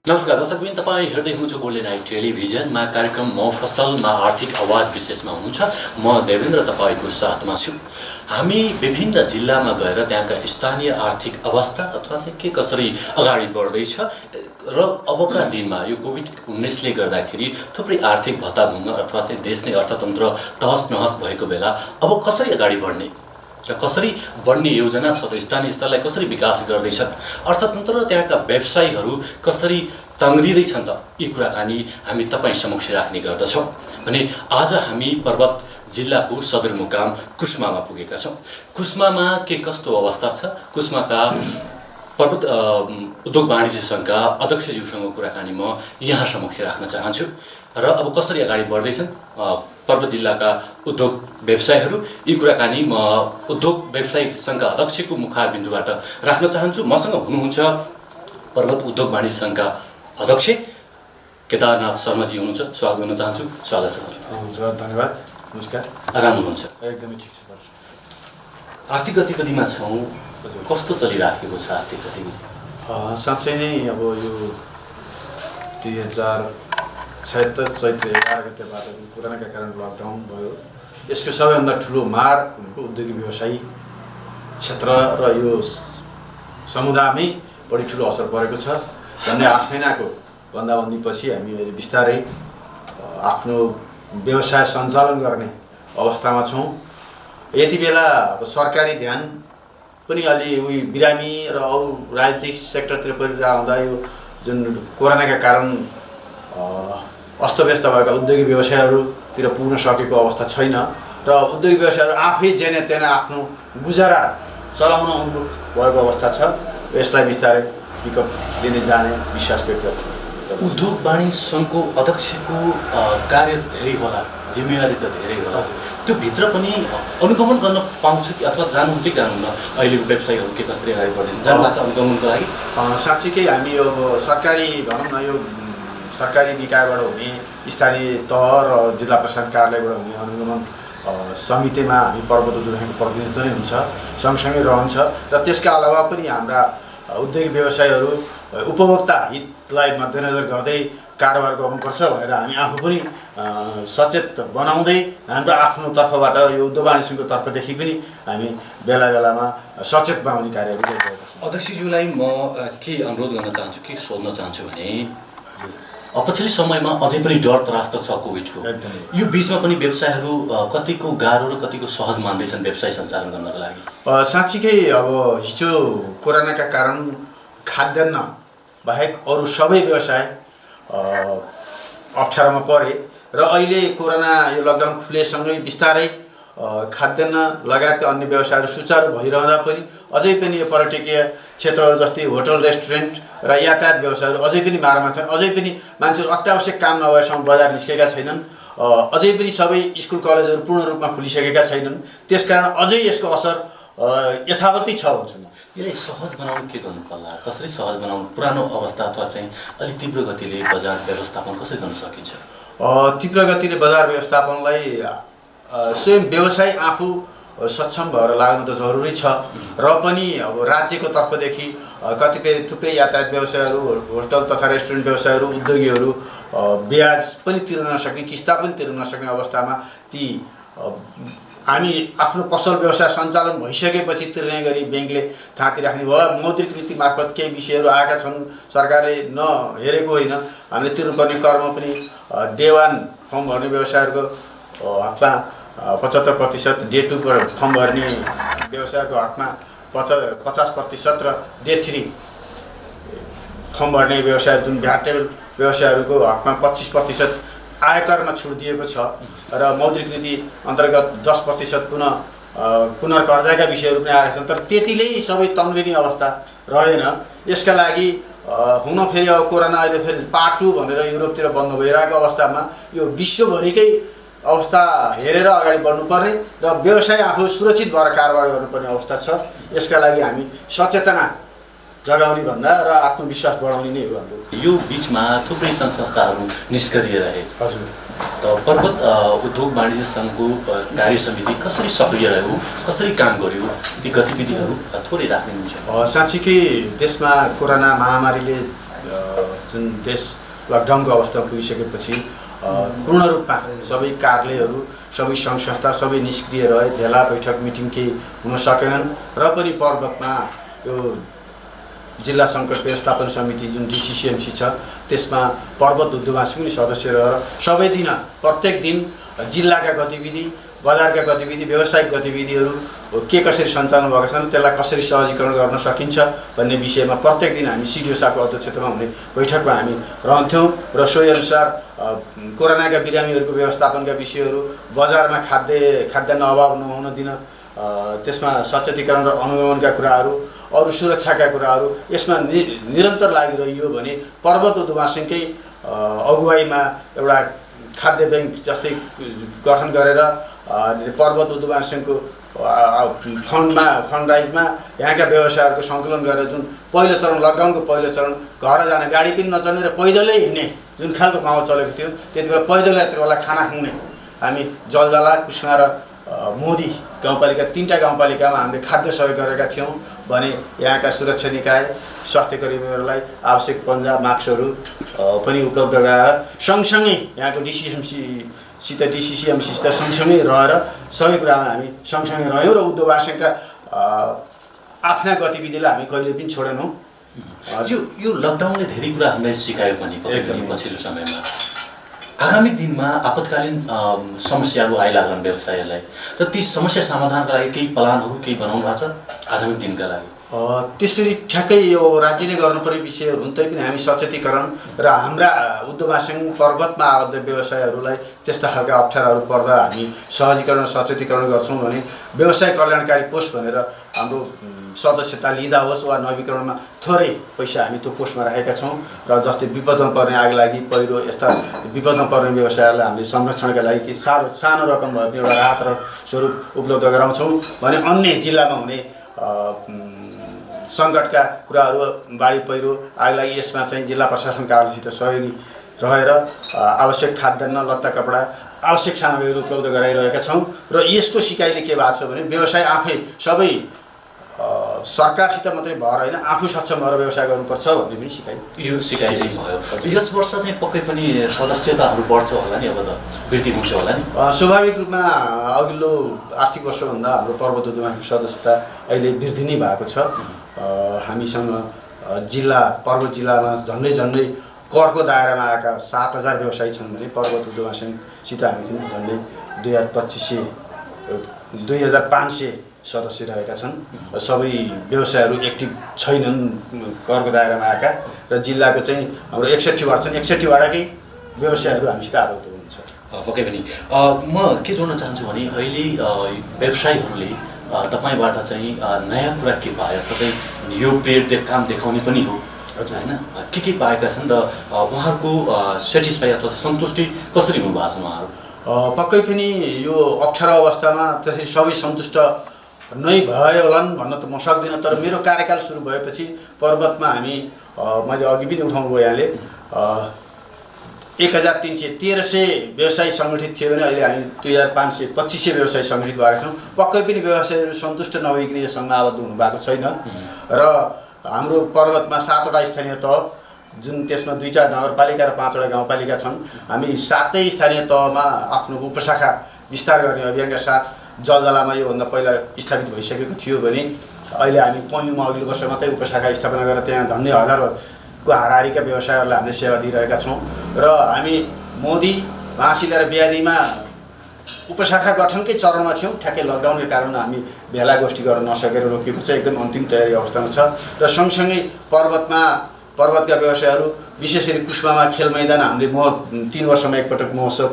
नमस्कार दर्शकबिन, तपाईँ हेर्दै हुनुहुन्छ गोल्डन आई टेलिभिजनमा कार्यक्रम मफसलमा आर्थिक आवाज विशेषमा हुनुहुन्छ। म देवेन्द्र तपाईँको साथमा छु। हामी विभिन्न जिल्लामा गएर त्यहाँका स्थानीय आर्थिक अवस्था अथवा चाहिँ के कसरी अगाडि बढ्दैछ र अबका दिनमा यो कोभिड-19ले गर्दाखेरि थुप्रै आर्थिक भत्ताभुङ्ग अथवा चाहिँ देश नै अर्थतन्त्र तहस नहस भएको बेला अब कसरी अगाडि बढ्ने र कसरी बढ्ने योजना छ त स्थानीय स्तरलाई कसरी विकास गर्दैछन्, अर्थतन्त्र र त्यहाँका व्यवसायीहरू कसरी तङ्ग्रिँदैछन् त, यी कुराकानी हामी तपाईँ समक्ष राख्ने गर्दछौँ। भने आज हामी पर्वत जिल्लाको सदरमुकाम कुस्मामा पुगेका छौँ। कुस्मामा के कस्तो अवस्था छ, कुस्माका पर्वत उद्योग वाणिज्य सङ्घका अध्यक्षज्यूसँग कुराकानी म यहाँ समक्ष राख्न चाहन्छु। र अब कसरी अगाडि बढ्दैछन् पर्वत जिल्लाका उद्योग व्यवसायहरू, यी कुराकानी म उद्योग व्यवसायी सङ्घका अध्यक्षको मुखारबिन्दुबाट राख्न चाहन्छु। मसँग हुनुहुन्छ पर्वत उद्योग वाणिज्य सङ्घका अध्यक्ष केदारनाथ शर्माजी हुनुहुन्छ, स्वागत गर्न चाहन्छु। स्वागत छ। हुन्छ, धन्यवाद। नमस्कार। आराम हुनुहुन्छ? एकदमै ठिक छ। आर्थिक गतिविधिमा छौँ, कस्तो चलिराखेको छ आर्थिक गतिविधि? साँच्चै नै अब यो 2076 चैत्र 11 गतेबाट कोरोनाका कारण लकडाउन भयो। यसको सबैभन्दा ठुलो मार भनेको उद्योगिक व्यवसायी क्षेत्र र यो समुदायमै बढी ठुलो असर परेको छ। झन्डै 8 महिनाको बन्दाबन्दीपछि हामी अहिले बिस्तारै आफ्नो व्यवसाय सञ्चालन गर्ने अवस्थामा छौँ। यति बेला अब सरकारी ध्यान पनि अलि उही बिरामी र अरू राजनीतिक सेक्टरतिर परिरहँदा यो जुन कोरोनाका कारण अस्तव्यस्त भएका उद्योगिक व्यवसायहरूतिर पुग्न सकेको अवस्था छैन र उद्योगिक व्यवसायहरू आफै जेने तेने आफ्नो गुजारा चलाउन उन्मुख भएको अवस्था छ। यसलाई बिस्तारै पिकअप लिने जाने विश्वास व्यक्त गर्छु। उद्योग वाणिज्य सङ्घको अध्यक्षको कार्य त धेरै होला, जिम्मेवारी त धेरै होला, त्यो भित्र पनि अनुगमन गर्न पाउँछ कि अथवा जानुहुन्छ कि जानुहुन्न? अहिलेको व्यवसायीहरू के कसरी अगाडि बढ्दैछन्, जानुभएको छ अनुगमनको लागि? साँच्चीकै हामी अब सरकारी भनौँ न यो सरकारी निकायबाट हुने स्थानीय तह र जिल्ला प्रशासन कार्यालयबाट हुने अनुगमन समितिमा हामी पर्वत उद्योगको प्रतिनिधित्व नै हुन्छ, सँगसँगै रहन्छ। र त्यसका अलावा पनि हाम्रा उद्योगिक व्यवसायहरू उपभोक्ता हितलाई मध्यनजर गर्दै कारोबार गर्नुपर्छ भनेर हामी आफू पनि सचेत बनाउँदै हाम्रो आफ्नो तर्फबाट यो उद्योग वाणिज्य सङ्घको तर्फदेखि पनि हामी बेला बेलामा सचेत बनाउने कार्यहरू गरिरहेका छौँ। अध्यक्षज्यूलाई म के अनुरोध गर्न चाहन्छु, के सोध्न चाहन्छु भने पछिल्लो समयमा अझै पनि डर त्रास त छ कोभिडको। यो बिचमा पनि व्यवसायहरू कतिको गाह्रो र कतिको सहज मान्दैछन् व्यवसाय सञ्चालन गर्नको लागि? साँच्चीकै अब हिजो कोरोनाका कारण खाद्यान्न बाहेक अरू सबै व्यवसाय अप्ठ्यारोमा परे र अहिले कोरोना यो लकडाउन खुलेसँगै बिस्तारै खाद्यान्न लगायतका अन्य व्यवसायहरू सुचारू भइरहँदा पनि अझै पनि यो पर्यटकीय क्षेत्रहरू जस्तै होटल रेस्टुरेन्ट र यातायात व्यवसायहरू अझै पनि मारमा छन्। अझै पनि मान्छेहरू अत्यावश्यक काम नभएसम्म बजार निस्केका छैनन्। अझै पनि सबै स्कुल कलेजहरू पूर्ण रूपमा खुलिसकेका छैनन्। त्यसकारण अझै यसको असर यथावतै छ भन्छु म। यसलाई सहज बनाउनु के गर्नु पर्ला, कसरी सहज बनाउनु? पुरानो अवस्था अथवा चाहिँ अलिक तीव्र गतिले बजार व्यवस्थापन कसरी गर्न सकिन्छ? तीव्र गतिले बजार व्यवस्थापनलाई स्वयं व्यवसायी आफू सक्षम भएर लाग्नु त जरुरी छ र पनि अब राज्यको तर्फदेखि कतिपय थुप्रै यातायात व्यवसायहरू, होटल तथा रेस्टुरेन्ट व्यवसायहरू, उद्योगीहरू ब्याज पनि तिर्न नसक्ने, किस्ता पनि तिर्न नसक्ने अवस्थामा ती हामी आफ्नो पसल व्यवसाय सञ्चालन भइसकेपछि तिर्ने गरी ब्याङ्कले थाती राख्ने वा मौद्रिक नीति मार्फत केही विषयहरू आएका छन्, सरकारले नहेरेको होइन। हामीले तिर्नुपर्ने कर्म पनि डे 1 फर्म भर्ने व्यवसायहरूको हकमा 75%, डे 2 फर्म भर्ने व्यवसायको हकमा 50% र डे 3 फर्म भर्ने व्यवसायहरू जुन भ्याटेबल व्यवसायहरूको हकमा 25% आयकरमा छुट दिएको छ र मौद्रिक नीति अन्तर्गत 10% पुनर्कर्जाका विषयहरू पनि आएका छन्। तर त्यतिले सबै तङ्ग्रिने अवस्था रहेन। यसका लागि हुन फेरि अब कोरोना अहिले फेरि पार्ट 2 भनेर युरोपतिर बन्द भइरहेको अवस्थामा यो विश्वभरिकै अवस्था हेरेर अगाडि बढ्नुपर्ने र व्यवसाय आफू सुरक्षित भएर कारोबार गर्नुपर्ने अवस्था छ। यसका लागि हामी सचेतना जगाउने भन्दा र आत्मविश्वास बढाउने नै हो हाम्रो। यो बिचमा थुप्रै सङ्घ संस्थाहरू निष्क्रिय रहे। हजुर। त पर्वत उद्योग वाणिज्य सङ्घको कार्य समिति कसरी सक्रिय रह्यो, कसरी काम गर्यो, ती गतिविधिहरू थोरै राख्नुहुन्छ? साँच्चीकै देशमा कोरोना महामारीले जुन देश लकडाउनको अवस्थामा पुगिसकेपछि पूर्ण रूपमा सबै कार्यालयहरू सबै सङ्घ संस्था सबै निष्क्रिय रहे, भेला बैठक मिटिङ केही हुन सकेनन् र पनि पर्वतमा यो जिल्ला सङ्कट व्यवस्थापन समिति जुन डिसिसिएमसी छ त्यसमा पर्वत उद्योगवासी पनि सदस्य रहेर सबै दिन प्रत्येक दिन जिल्लाका गतिविधि, बजारका गतिविधि, व्यावसायिक गतिविधिहरू के कसरी सञ्चालन भएका छन्, त्यसलाई कसरी सहजीकरण गर्न सकिन्छ भन्ने विषयमा प्रत्येक दिन हामी सिडिओ साहबको अध्यक्षतामा हुने बैठकमा हामी रहन्थ्यौँ र सोही अनुसार कोरोनाका बिरामीहरूको व्यवस्थापनका विषयहरू, बजारमा खाद्यान्न अभाव नहुन दिन, त्यसमा सचेतीकरण र अनुगमनका कुराहरू, अरू सुरक्षाका कुराहरू यसमा निरन्तर लागिरहियो भने पर्वत उद्योगसँगै अगुवाईमा एउटा खाद्य ब्याङ्क जस्तै गठन गरेर पर्वत उद्योगसँगको फन्डराइजमा यहाँका व्यवसायहरूको सङ्कलन गरेर जुन पहिलो चरण लकडाउनको पहिलो चरण घर जाने, गाडी पनि नचल्ने र पैदलै हिँड्ने जुन खालको माहौल चलेको थियो त्यति बेला पैदल यात्रीहरूलाई खाना खुवाउने हामी जलजला, कुस्मा र मोदी गाउँपालिका 3टा गाउँपालिकामा हामीले खाद्य सहयोग गरेका थियौँ भने यहाँका सुरक्षा निकाय, स्वास्थ्य कर्मीहरूलाई आवश्यक पन्जा, मास्कहरू पनि उपलब्ध गराएर सँगसँगै यहाँको डिसिसिएमसीसित सँगसँगै रहेर सबै कुरामा हामी सँगसँगै रह्यौँ र उद्योगवासीका आफ्ना गतिविधिलाई हामी कहिले पनि छोडेनौँ। यो लकडाउनले धेरै कुरा हामीलाई सिकायो पनि पछिल्लो समयमा। आगामी दिनमा आपतकालीन समस्याहरू आइलाग्छन् व्यवसायलाई, र ती समस्या समाधानका लागि केही प्लानहरू केही बनाउनु भएको छ आगामी दिनका लागि? त्यसरी ठ्याक्कै यो राज्यले गर्नुपर्ने विषयहरू हुन्, तैपनि हामी सचेतीकरण र हाम्रा उद्योगवासी पर्वतमा आबद्ध व्यवसायहरूलाई त्यस्ता खालका अप्ठ्याराहरू पर्दा हामी सहजीकरण सचेतीकरण गर्छौँ भने व्यवसाय कल्याणकारी कोष भनेर हाम्रो सदस्यता लिँदा होस् वा नवीकरणमा थोरै पैसा हामी त्यो कोषमा राखेका छौँ र जस्तै विपदमा पर्ने आगलागी, पहिरो यस्ता विपदमा पर्ने व्यवसायहरूलाई हामीले संरक्षणका लागि के सानो रकम भए पनि एउटा राहत स्वरूप उपलब्ध गराउँछौँ भने अन्य जिल्लामा हुने सङ्कटका कुराहरू, बाढी पहिरो आगलागी यसमा चाहिँ जिल्ला प्रशासन कार्यालयसित सहयोगी रहेर आवश्यक खाद्यान्न, लत्ता कपडा, आवश्यक सामग्रीहरू उपलब्ध गराइरहेका छौँ र यसको सिकाइले के भएको छ भने व्यवसाय आफै सबै सरकारसित मात्रै भएर होइन, आफू सक्षम भएर व्यवसाय गर्नुपर्छ भन्ने पनि सिकाइ चाहिँ भयो। यस वर्ष चाहिँ पक्कै पनि सदस्यताहरू बढ्छ होला नि, अब त वृद्धि हुन्छ होला नि? स्वाभाविक रूपमा अघिल्लो आर्थिक वर्षभन्दा हाम्रो पर्वत उद्योगको सदस्यता अहिले वृद्धि नै भएको छ। हामीसँग पर्वत जिल्लामा झन्डै करको दायरामा आएका 7,000 व्यवसायी छन् भने पर्वत उद्योगसित हामी झन्डै 2,500 सदस्य रहेका छन्। सबै व्यवसायहरू एक्टिभ छैनन् करको दायरामा आएका, र जिल्लाको चाहिँ हाम्रो 61 वार्ड छन्, 61 वार्डकै व्यवसायहरू हामीसित आबद्ध हुनुहुन्छ। पक्कै पनि म के जोड्न चाहन्छु भने अहिले व्यवसायीहरूले तपाईँबाट चाहिँ नयाँ कुरा के पाए अथवा चाहिँ यो पेड काम देखाउने पनि हो होइन, के पाएका छन् र उहाँहरूको सेटिस्फाई अथवा सन्तुष्टि कसरी हुनुभएको छ उहाँहरू? पक्कै पनि यो अप्ठ्यारो अवस्थामा त्यसरी सबै सन्तुष्ट नै भयो होलान् भन्न त म सक्दिनँ, तर मेरो कार्यकाल सुरु भएपछि पर्वतमा हामी मैले अघि पनि उठाउनु भयो यहाँले 1,1300 व्यवसायी सङ्गठित थियो भने अहिले हामी 2,525 व्यवसायी सङ्गठित भएका छौँ। पक्कै पनि व्यवसायीहरू सन्तुष्ट नभइकन यससँग आबद्ध हुनुभएको छैन र हाम्रो पर्वतमा 7वटा स्थानीय तह जुन त्यसमा 2टा नगरपालिका र 5वटा गाउँपालिका छन्। हामी 7 स्थानीय तहमा आफ्नो उपशाखा विस्तार गर्ने अभियानका साथ जलजलामा योभन्दा पहिला स्थापित भइसकेको थियो भने अहिले हामी पञ्युमा अघिल्लो वर्ष मात्रै उपशाखा स्थापना गरेर त्यहाँ झन्डै 1000को हाराहारीका व्यवसायहरूलाई हामीले सेवा दिइरहेका छौँ र हामी मोदी, महाशिला र ब्यादीमा उपशाखा गठनकै चरणमा थियौँ। ठ्याक्कै लकडाउनकै कारण हामी भेला गोष्ठी गर्न नसकेर रोकिएको छ, एकदम अन्तिम तयारी अवस्थामा छ र सँगसँगै पर्वतका व्यवसायहरू विशेष गरी कुस्मामा खेल मैदान हामीले 3 वर्षमा एकपटक महोत्सव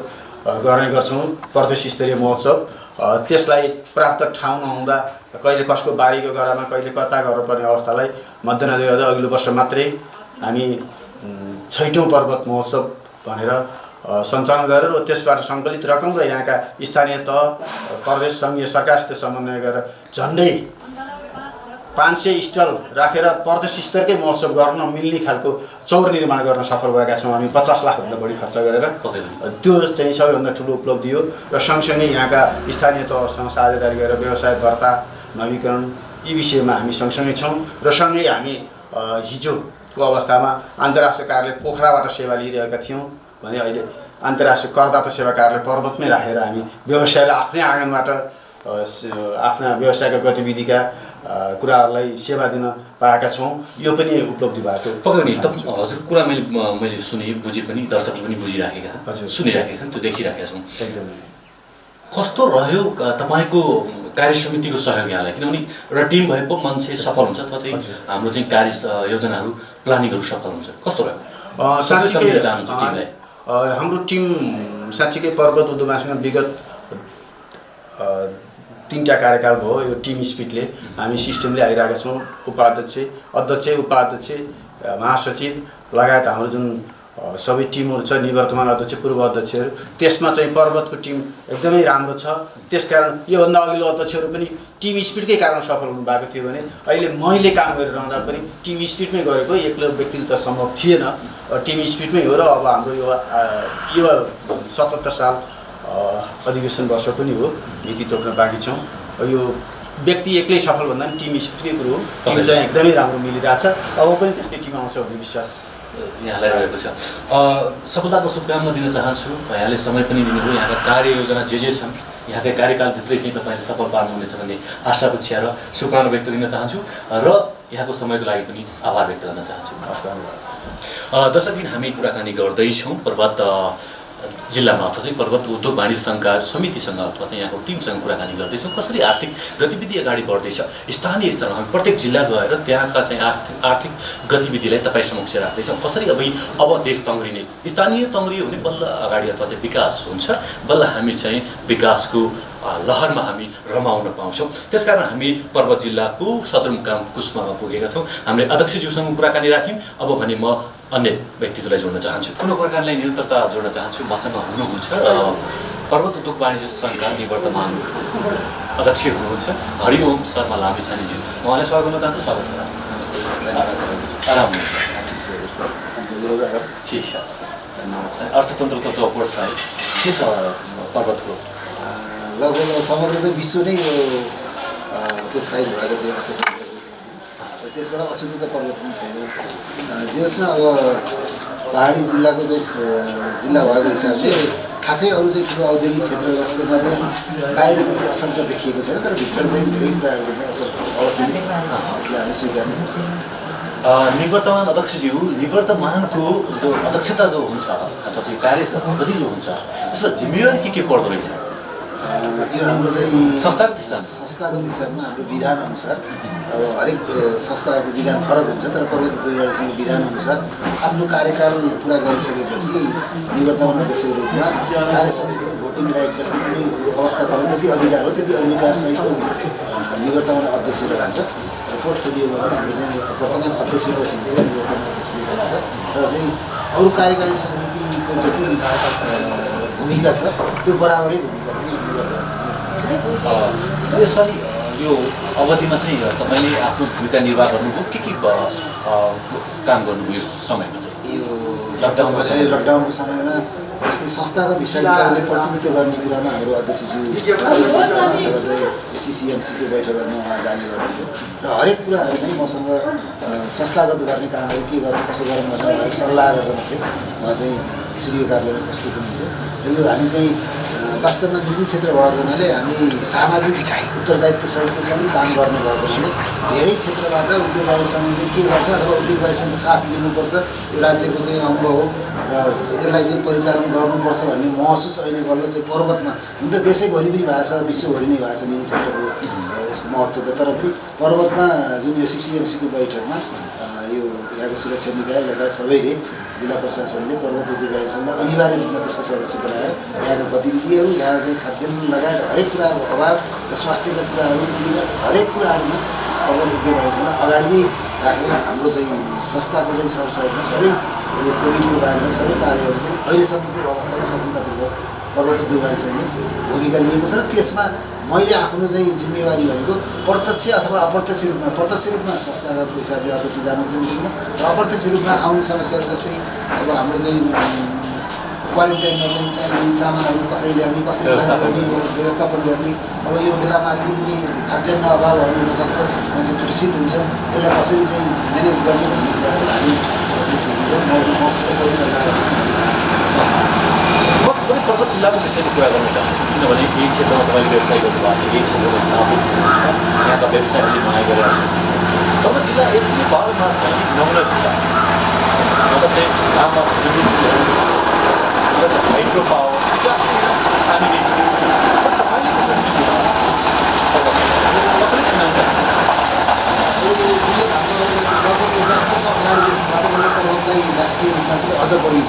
गर्ने गर्छौँ, प्रदेश स्तरीय महोत्सव। त्यसलाई प्राप्त ठाउँ नहुँदा कहिले कसको बारीको गरामा कहिले कता गर्नुपर्ने अवस्थालाई मध्यनजर गर्दा अघिल्लो वर्ष मात्रै हामी 6औँ पर्वत महोत्सव भनेर सञ्चालन गरेर त्यसबाट सङ्कलित रकम र यहाँका स्थानीय तह, प्रदेश, सङ्घीय सरकारसित समन्वय गरेर झन्डै 500 स्टल राखेर प्रदेश स्तरकै महोत्सव गर्न मिल्ने खालको चौर निर्माण गर्न सफल भएका छौँ हामी 50 लाखभन्दा बढी खर्च गरेर। त्यो चाहिँ सबैभन्दा ठुलो उपलब्धि हो र सँगसँगै यहाँका स्थानीय तहसँग साझेदारी गरेर व्यवसाय दर्ता, नवीकरण यी विषयमा हामी सँगसँगै छौँ र सँगै हामी हिजो को अवस्थामा अन्तर्राष्ट्रिय कार्यालय पोखराबाट सेवा लिइरहेका थियौँ भने अहिले अन्तर्राष्ट्रिय करदाता सेवा कार्यालय पर्वतमै राखेर हामी व्यवसायलाई आफ्नै आँगनबाट आफ्ना व्यवसायका गतिविधिका कुराहरूलाई सेवा दिन पाएका छौँ। यो पनि उपलब्धि भएको पक्कै पनि हजुर कुरा मैले सुने बुझेँ पनि दर्शकले पनि बुझिराखेका छन्, हजुर सुनिराखेका छन्, त्यो देखिराखेका छौँ। एकदमै कस्तो रह्यो तपाईँको कार्य समितिको सहयोग यहाँलाई, किनभने एउटा टिम भएको मान्छे सफल हुन्छ अथवा चाहिँ हाम्रो चाहिँ कार्य योजनाहरू प्लानिङहरू सफल हुन्छ, कस्तो रह्यो साँच्चीकै चाहनुहुन्छ टिमलाई? हाम्रो टिम साँच्चीकै पर्वत उद्योग महासङ्घ विगत 3टा कार्यकाल भयो यो टिम स्पिडले हामी सिस्टमले आइरहेका छौँ। उपाध्यक्ष, अध्यक्ष, उपाध्यक्ष, महासचिव लगायत हाम्रो जुन सबै टिमहरू छ, निवर्तमान अध्यक्ष, पूर्व अध्यक्षहरू, त्यसमा चाहिँ पर्वतको टिम एकदमै राम्रो छ। त्यसकारण योभन्दा अघिल्लो अध्यक्षहरू पनि टिम स्पिडकै कारण सफल हुनुभएको थियो भने अहिले मैले काम गरिरहँदा पनि टिम स्पिडमै गरेको, एक्लो व्यक्तिले त सम्भव थिएन, टिम स्पिडमै हो। र अब हाम्रो यो 77 साल अधिवेशन वर्ष पनि हो, नीति तोक्न बाँकी छौँ। यो व्यक्ति एक्लै सफल भन्दा पनि टिम स्पिडकै कुरो हो। टिम चाहिँ एकदमै राम्रो मिलिरहेछ, अब पनि त्यस्तै टिम आउँछ भन्ने विश्वास यहाँलाई रहेको छ। सफलताको शुभकामना दिन चाहन्छु। यहाँले समय पनि दिनुभयो, यहाँका कार्ययोजना जे छन् यहाँकै कार्यकालभित्रै चाहिँ तपाईँले सफल पार्नुहुनेछ भन्ने आशा अपेक्षा र शुभकामना व्यक्त गर्न चाहन्छु र यहाँको समयको लागि पनि आभार व्यक्त गर्न चाहन्छु। धन्यवाद। दर्शकबिन हामी कुराकानी गर्दैछौँ पर्वत जिल्लामा अथवा चाहिँ पर्वत उद्योग वाणिज्य सङ्घका समितिसँग अथवा चाहिँ यहाँको टिमसँग कुराकानी गर्दैछौँ। कसरी आर्थिक गतिविधि अगाडि बढ्दैछ, स्थानीय स्तरमा हामी प्रत्येक जिल्ला गएर त्यहाँका चाहिँ आर्थिक गतिविधिलाई तपाईँ समक्ष राख्दैछौँ। कसरी अब देश तङ्ग्रिने, स्थानीय तङ्ग्रियो भने बल्ल अगाडि अथवा चाहिँ विकास हुन्छ, बल्ल हामी चाहिँ विकासको लहरमा हामी रमाउन पाउँछौँ। त्यसकारण हामी पर्वत जिल्लाको सदरमुकाम कुस्मामा पुगेका छौँ। हामीले अध्यक्षज्यूसँग कुराकानी राख्यौँ। अब भने म अन्य व्यक्तित्वलाई जोड्न चाहन्छु, कुनै कुराकानीलाई निरन्तरता जोड्न चाहन्छु। मसँग हुनुहुन्छ पर्वत उद्योग वाणिज्य सङ्घका निवर्तमान अध्यक्ष हुनुहुन्छ हरिओम शर्मा लामिछानेज्यू, उहाँलाई स्वागत गर्न चाहन्छु। स्वागत छ। आराम ठिक छ, धन्यवाद छ। अर्थतन्त्र त चौपट छ है, के छ पर्वतको? लगभग समग्र चाहिँ विश्व नै यो त्यो साइड भएको छ अर्थतन्त्र, त्यसबाट अछुतो त पर्वत पनि छैन। जे होस् न, अब पहाडी जिल्लाको चाहिँ जिल्ला भएको हिसाबले खासै अरू चाहिँ ठुलो औद्योगिक क्षेत्र जस्तोमा चाहिँ बाहिर त्यति असर त देखिएको छैन, तर भित्र चाहिँ धेरै कुराहरूको चाहिँ असर अवश्य नै छ, यसलाई हामी स्वीकार्नुपर्छ। निवर्तमान अध्यक्षज्यू, निवर्तमानको जो अध्यक्षता जो हुन्छ अथवा चाहिँ कार्यपति जो हुन्छ, यसमा जिम्मेवारी के पर्दो रहेछ? यो हाम्रो चाहिँ संस्थाको हिसाबमा हाम्रो विधानअनुसार, अब हरेक संस्थाको विधान फरक हुन्छ, तर पर्वत उद्योग वाणिज्य विधानअनुसार आफ्नो कार्यकाल पुरा गरिसकेपछि निवर्तमान अध्यक्षको रूपमा कार्य समितिको भोटिङ राइट जस्तै कुनै अवस्था पर्दा जति अधिकार हो त्यति अधिकारसहितको निवर्तमान अध्यक्ष रहन्छ। पोर्टफोलियो भने हाम्रो चाहिँ वर्तमान अध्यक्षपछि चाहिँ निवर्तमान अध्यक्षले रहन्छ र चाहिँ अरू कार्यकारी समितिको जति भूमिका छ त्यो बराबरै भूमिका चाहिँ यसपालि यो अवधिमा चाहिँ तपाईँले आफ्नो भूमिका निर्वाह गर्नुभयो, के काम गर्नुभयो समयमा चाहिँ? यो लकडाउनको समयमा जस्तै संस्थागत हिसाब किताबले प्रतिनिधित्व गर्ने कुरामा हाम्रो अध्यक्षज्यू संस्थामा अथवा चाहिँ एससिसिएमसीको बैठकहरूमा उहाँ जाने गर्नुहुन्थ्यो र हरेक कुराहरू चाहिँ मसँग संस्थागत गर्ने कामहरू के गर्नु कसो गरौँ भनेर उहाँहरू सल्लाह गरेर मात्रै उहाँ चाहिँ स्टुडियो कार्यालयमा प्रस्तुत हुनुहुन्थ्यो। र यो हामी चाहिँ वास्तवमा निजी क्षेत्र भएको हुनाले हामी सामाजिक उत्तरदायित्वसहितको पनि काम गर्ने भएको हुनाले धेरै क्षेत्रबाट उद्योग वाणिज्य सङ्घले के गर्छ अथवा उद्योग वाणिज्य सङ्घको साथ लिनुपर्छ, यो राज्यको चाहिँ अङ्ग हो र यसलाई चाहिँ परिचालन गर्नुपर्छ भन्ने महसुस अहिले बल्ल चाहिँ पर्वतमा, हुन त देशैभरि पनि भएको छ, विश्वभरि नै भएको छ निजी क्षेत्रको यसको महत्त्व त, तर पनि पर्वतमा जुन यो एससिसिएमसीको बैठकमा यो यहाँको सुरक्षा निकाय लगायत सबैले जिल्ला प्रशासनले पर्वत उद्योग वाणिज्य सङ्घलाई अनिवार्य रूपमा त्यसको सदस्य बनाएर यहाँका गतिविधिहरू, यहाँ चाहिँ खाद्यान्न लगायत हरेक कुराहरूको अभाव र स्वास्थ्यका कुराहरू लिएर हरेक कुराहरूमा पर्वत उद्योग वाणिज्य सङ्घलाई अगाडि नै राखेर हाम्रो चाहिँ संस्थाको चाहिँ सरसफाइमा सबै यो कोभिडको बारेमा सबै कार्यहरू चाहिँ अहिलेसम्मको अवस्थामा सफलतापूर्वक पर्वत उद्योग वाणिज्य सङ्घले भूमिका लिएको छ। र त्यसमा मैले आफ्नो चाहिँ जिम्मेवारी भनेको प्रत्यक्ष अथवा प्रत्यक्ष रूपमा संस्थागत हिसाबले अध्यक्ष जानुहुन्थ्यो मिटिङमा र अप्रत्यक्ष रूपमा आउने समस्याहरू जस्तै अब हाम्रो चाहिँ क्वारेन्टाइनमा चाहिँ चाहिने सामानहरू कसरी ल्याउने, कसरी गर्ने, व्यवस्थापन गर्ने। अब यो बेलामा अलिकति चाहिँ खाद्यान्न अभावहरू हुनसक्छ, मान्छे त्रुषित हुन्छन्, यसलाई कसरी चाहिँ म्यानेज गर्ने भन्ने कुराहरू हामी मसित कोही सल्लाह म थोरै पर्वत जिल्लाको विषयमा कुरा गर्न चाहन्छु, किनभने यही क्षेत्रमा तपाईँले व्यवसाय गर्नुभएको छ, यही क्षेत्रमा स्थापित हुनुहुन्छ, यहाँका व्यवसायहरूले माया गरेर छु। पर्वत जिल्ला यति बालमा चाहिँ नमुना जिल्ला मतलब चाहिँ गाउँमा हाइड्रो पावर हामीले तपाईँले कसरी चिन्नुभयो, कसरी चिनाउनु लगभग 10 वर्ष अगाडिदेखिबाट मैले पर्वतलाई राष्ट्रिय रूपमा पनि अझ बढी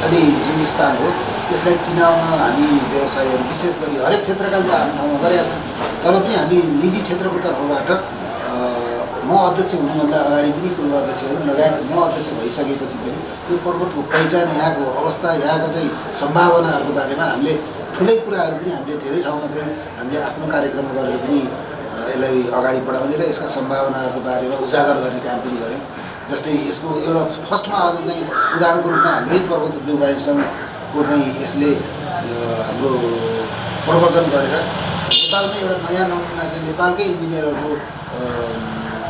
अलि जुन स्थान हो त्यसलाई चिनाउन हामी व्यवसायहरू विशेष गरी हरेक क्षेत्रका आफ्नो ठाउँमा गरेका छौँ। तर पनि हामी निजी क्षेत्रको तर्फबाट म अध्यक्ष हुनुभन्दा अगाडि पनि पूर्व अध्यक्षहरू लगायत म अध्यक्ष भइसकेपछि पनि यो पर्वतको पहिचान, यहाँको अवस्था, यहाँका चाहिँ सम्भावनाहरूको बारेमा हामीले ठुलै कुराहरू पनि हामीले धेरै ठाउँमा चाहिँ हामीले आफ्नो कार्यक्रम गरेर पनि यसलाई अगाडि बढाउने र यसका सम्भावनाहरूको बारेमा उजागर गर्ने काम पनि गऱ्यौँ। जस्तै यसको एउटा फर्स्टमा अझ चाहिँ उदाहरणको रूपमा हाम्रै पर्वत उद्योग वाणिज्य सङ्घको चाहिँ यसले हाम्रो प्रवर्धन गरेर नेपालमै एउटा नयाँ नमुना चाहिँ नेपालकै इन्जिनियरहरूको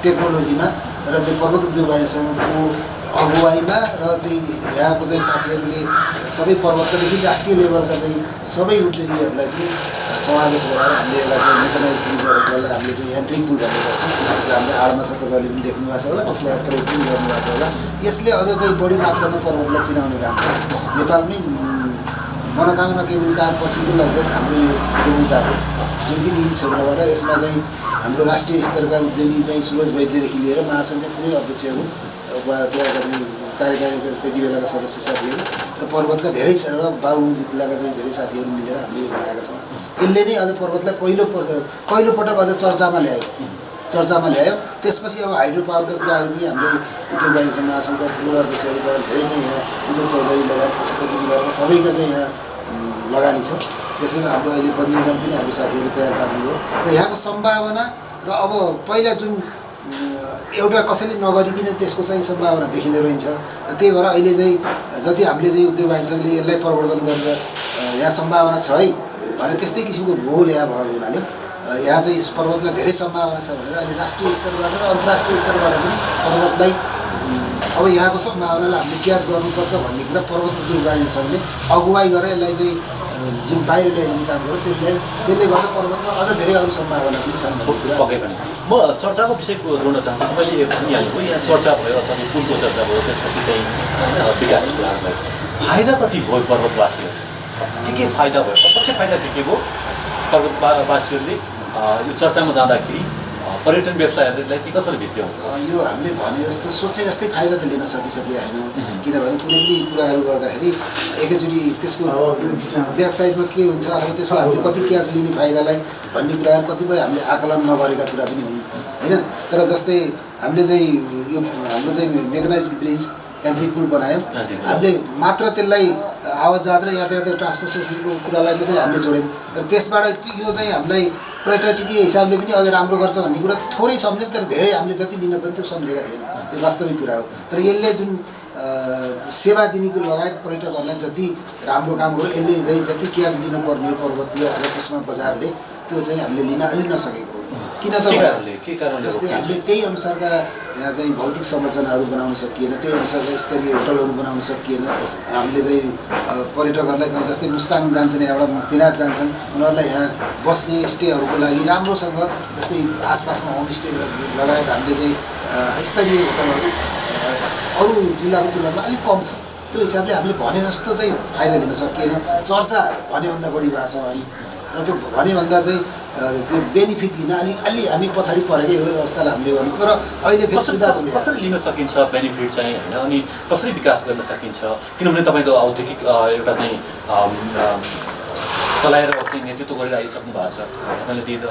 टेक्नोलोजीमा र चाहिँ पर्वत उद्योग वाणिज्य सङ्घको अगुवाईमा र चाहिँ यहाँको चाहिँ साथीहरूले सबै पर्वतकादेखि राष्ट्रिय लेभलका चाहिँ सबै उद्योगीहरूलाई पनि समावेश गरेर हामीले एउटा चाहिँ मेकनाइज ब्रिज गरेर जसलाई हामीले चाहिँ यान्त्रिक पुल भन्ने गर्छौँ, त्यो हामीले आडमा छ, तपाईँले पनि देख्नु भएको छ होला, त्यसलाई प्रयोग पनि गर्नुभएको छ होला। यसले अझ चाहिँ बढी मात्रामा पर्वतलाई चिनाउने काम गर्छ। नेपालमै मनोकामना केबुल कार पछिको लगभग हाम्रो यो केबुल कार हो जुन कि निजी क्षेत्रबाट। यसमा चाहिँ हाम्रो राष्ट्रिय स्तरका उद्योगी चाहिँ सुरज वैद्यदेखि लिएर महासङ्घका पुरै अध्यक्षहरू त्यहाँका चाहिँ कार्यकारी त्यति बेलाका सदस्य साथीहरू र पर्वतका धेरै र बाबु जिल्लाका चाहिँ धेरै साथीहरू मिलेर हामीले यो बनाएका छौँ। यसले नै अझ पर्वतलाई पहिलोपटक अझ चर्चामा ल्यायो। त्यसपछि अब हाइड्रो पावरका कुराहरू पनि हामीले उद्योग वाणिज्य महासङ्घका ठुलो अध्यक्षहरू गरेर धेरै चाहिँ यहाँ विनोद चौधरी लगायत पशुपति लगायत सबैका चाहिँ यहाँ लगानी छ। त्यसैमा हाम्रो अहिले पञ्जीकरण पनि हाम्रो साथीहरू तयार पार्नुभयो र यहाँको सम्भावना र अब पहिला जुन एउटा कसैले नगरिकन त्यसको चाहिँ सम्भावना देखिँदो रहन्छ र त्यही भएर अहिले चाहिँ जति हामीले चाहिँ उद्योग वाणिज्यले यसलाई प्रवर्धन गरेर यहाँ सम्भावना छ है भने त्यस्तै किसिमको भूगोल यहाँ भएको हुनाले यहाँ चाहिँ पर्वतलाई धेरै सम्भावना छ भनेर अहिले राष्ट्रिय स्तरबाट र अन्तर्राष्ट्रिय स्तरबाट पनि पर्वतलाई अब यहाँको सम्भावनालाई हामीले क्याच गर्नुपर्छ भन्ने कुरा पर्वत उद्योग वाणिज्य सङ्घले अगुवाई गरेर यसलाई चाहिँ जुन बाहिर ल्याइदिने काम गर्यो त्यसले गर्दा पर्वतमा अझ धेरै अरू सम्भावना पनि छन् भन्ने पक्कै पनि छ। म चर्चाको विषयको जोड्न चाहन्छु। तपाईँले भनिहाल्नुभयो यहाँ चर्चा भयो अथवा पुलको चर्चा भयो, त्यसपछि चाहिँ विकासको कुराहरू भयो। फाइदा कति भयो पर्वतवासीहरू? के फाइदा भयो? प्रत्यक्ष फाइदा के भयो पर्वतवासीहरूले यो चर्चामा जाँदाखेरि पर्यटन व्यवसायहरूलाई चाहिँ कसरी भित्र्याउ? यो हामीले भने जस्तो सोचे जस्तै फाइदा त लिन सकिसकेका छैनौँ, किनभने कुनै पनि कुराहरू गर्दाखेरि एकैचोटि त्यसको ब्याक साइडमा के हुन्छ अथवा त्यसको हामीले कति क्याच लिने फाइदालाई भन्ने कुराहरू कतिपय हामीले आकलन नगरेका कुरा पनि हुन् होइन। तर जस्तै हामीले चाहिँ यो हाम्रो चाहिँ मेकनाइज ब्रिज यान्त्रिक पुल बनायौँ, हामीले मात्र त्यसलाई आवाजात र यातायात ट्रान्सपोर्टेसनको कुरालाई मात्रै हामीले जोड्यौँ। तर त्यसबाट यो चाहिँ हामीलाई पर्यटकीय हिसाबले पनि अझ राम्रो गर्छ भन्ने कुरा थोरै सम्झ्यौँ, तर धेरै हामीले जति लिन पनि त्यो सम्झेका थिएनौँ। त्यो वास्तविक कुरा हो। तर यसले जुन सेवा दिनेको लगायत पर्यटकहरूलाई जति राम्रो काम गर्यो, यसले चाहिँ जति क्याच लिन पर्ने पर्वतीय अथवा त्यसमा बजारले त्यो चाहिँ हामीले लिन अलि नसकेको हो। किन त जस्तै हामीले त्यही अनुसारका यहाँ चाहिँ भौतिक संरचनाहरू बनाउन सकिएन, त्यही अनुसारका स्तरीय होटलहरू बनाउन सकिएन। हामीले चाहिँ पर्यटकहरूलाई जस्तै मुस्ताङ जान्छन्, यहाँबाट मुक्तिनाथ जान्छन्, उनीहरूलाई यहाँ बस्ने स्टेहरूको लागि राम्रोसँग जस्तै आसपासमा होमस्टे लगायत हामीले चाहिँ स्तरीय होटलहरू अरू जिल्लाको तुलनामा अलिक कम छ। त्यो हिसाबले हामीले भने जस्तो चाहिँ फाइदा लिन सकिएन। चर्चा भनेभन्दा बढी भएको छ है र त्यो भनेभन्दा चाहिँ त्यो बेनिफिट लिन अलि हामी पछाडि परेकै हो अवस्थालाई हामीले गर्नु। तर अहिले कसरी लिन सकिन्छ बेनिफिट चाहिँ होइन, अनि कसरी विकास गर्न सकिन्छ? किनभने तपाईँको औद्योगिक एउटा चाहिँ चलाएर चाहिँ नेतृत्व गरेर आइसक्नु भएको छ, तपाईँले त्यो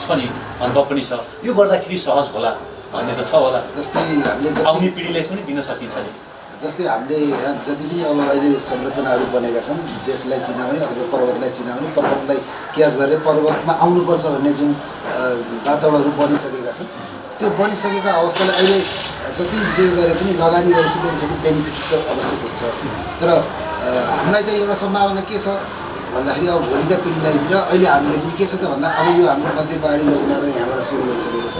छ नि अनुभव पनि छ, यो गर्दाखेरि सहज होला भन्ने त छ होला। जस्तै हामीले आउने पिँढीलाई पनि दिन सकिन्छ नि। जस्तै हामीले यहाँ जति पनि अब अहिले संरचनाहरू बनेका छन् देशलाई चिनाउने अथवा पर्वतलाई चिनाउने, पर्वतलाई क्याच गरेर पर्वतमा आउनुपर्छ भन्ने जुन वातावरणहरू बनिसकेका छन्, त्यो बनिसकेका अवस्थालाई अहिले जति जे गरे पनि लगानी गरेपछि बेनिफिट त अवश्य पुग्छ। तर हामीलाई त एउटा सम्भावना के छ भन्दाखेरि अब भोलिका पिँढीलाई र अहिले हामीले पनि के छ त भन्दा अब यो हाम्रो मध्य पहाडी लोकमार्ग यहाँबाट सुरु भइसकेको छ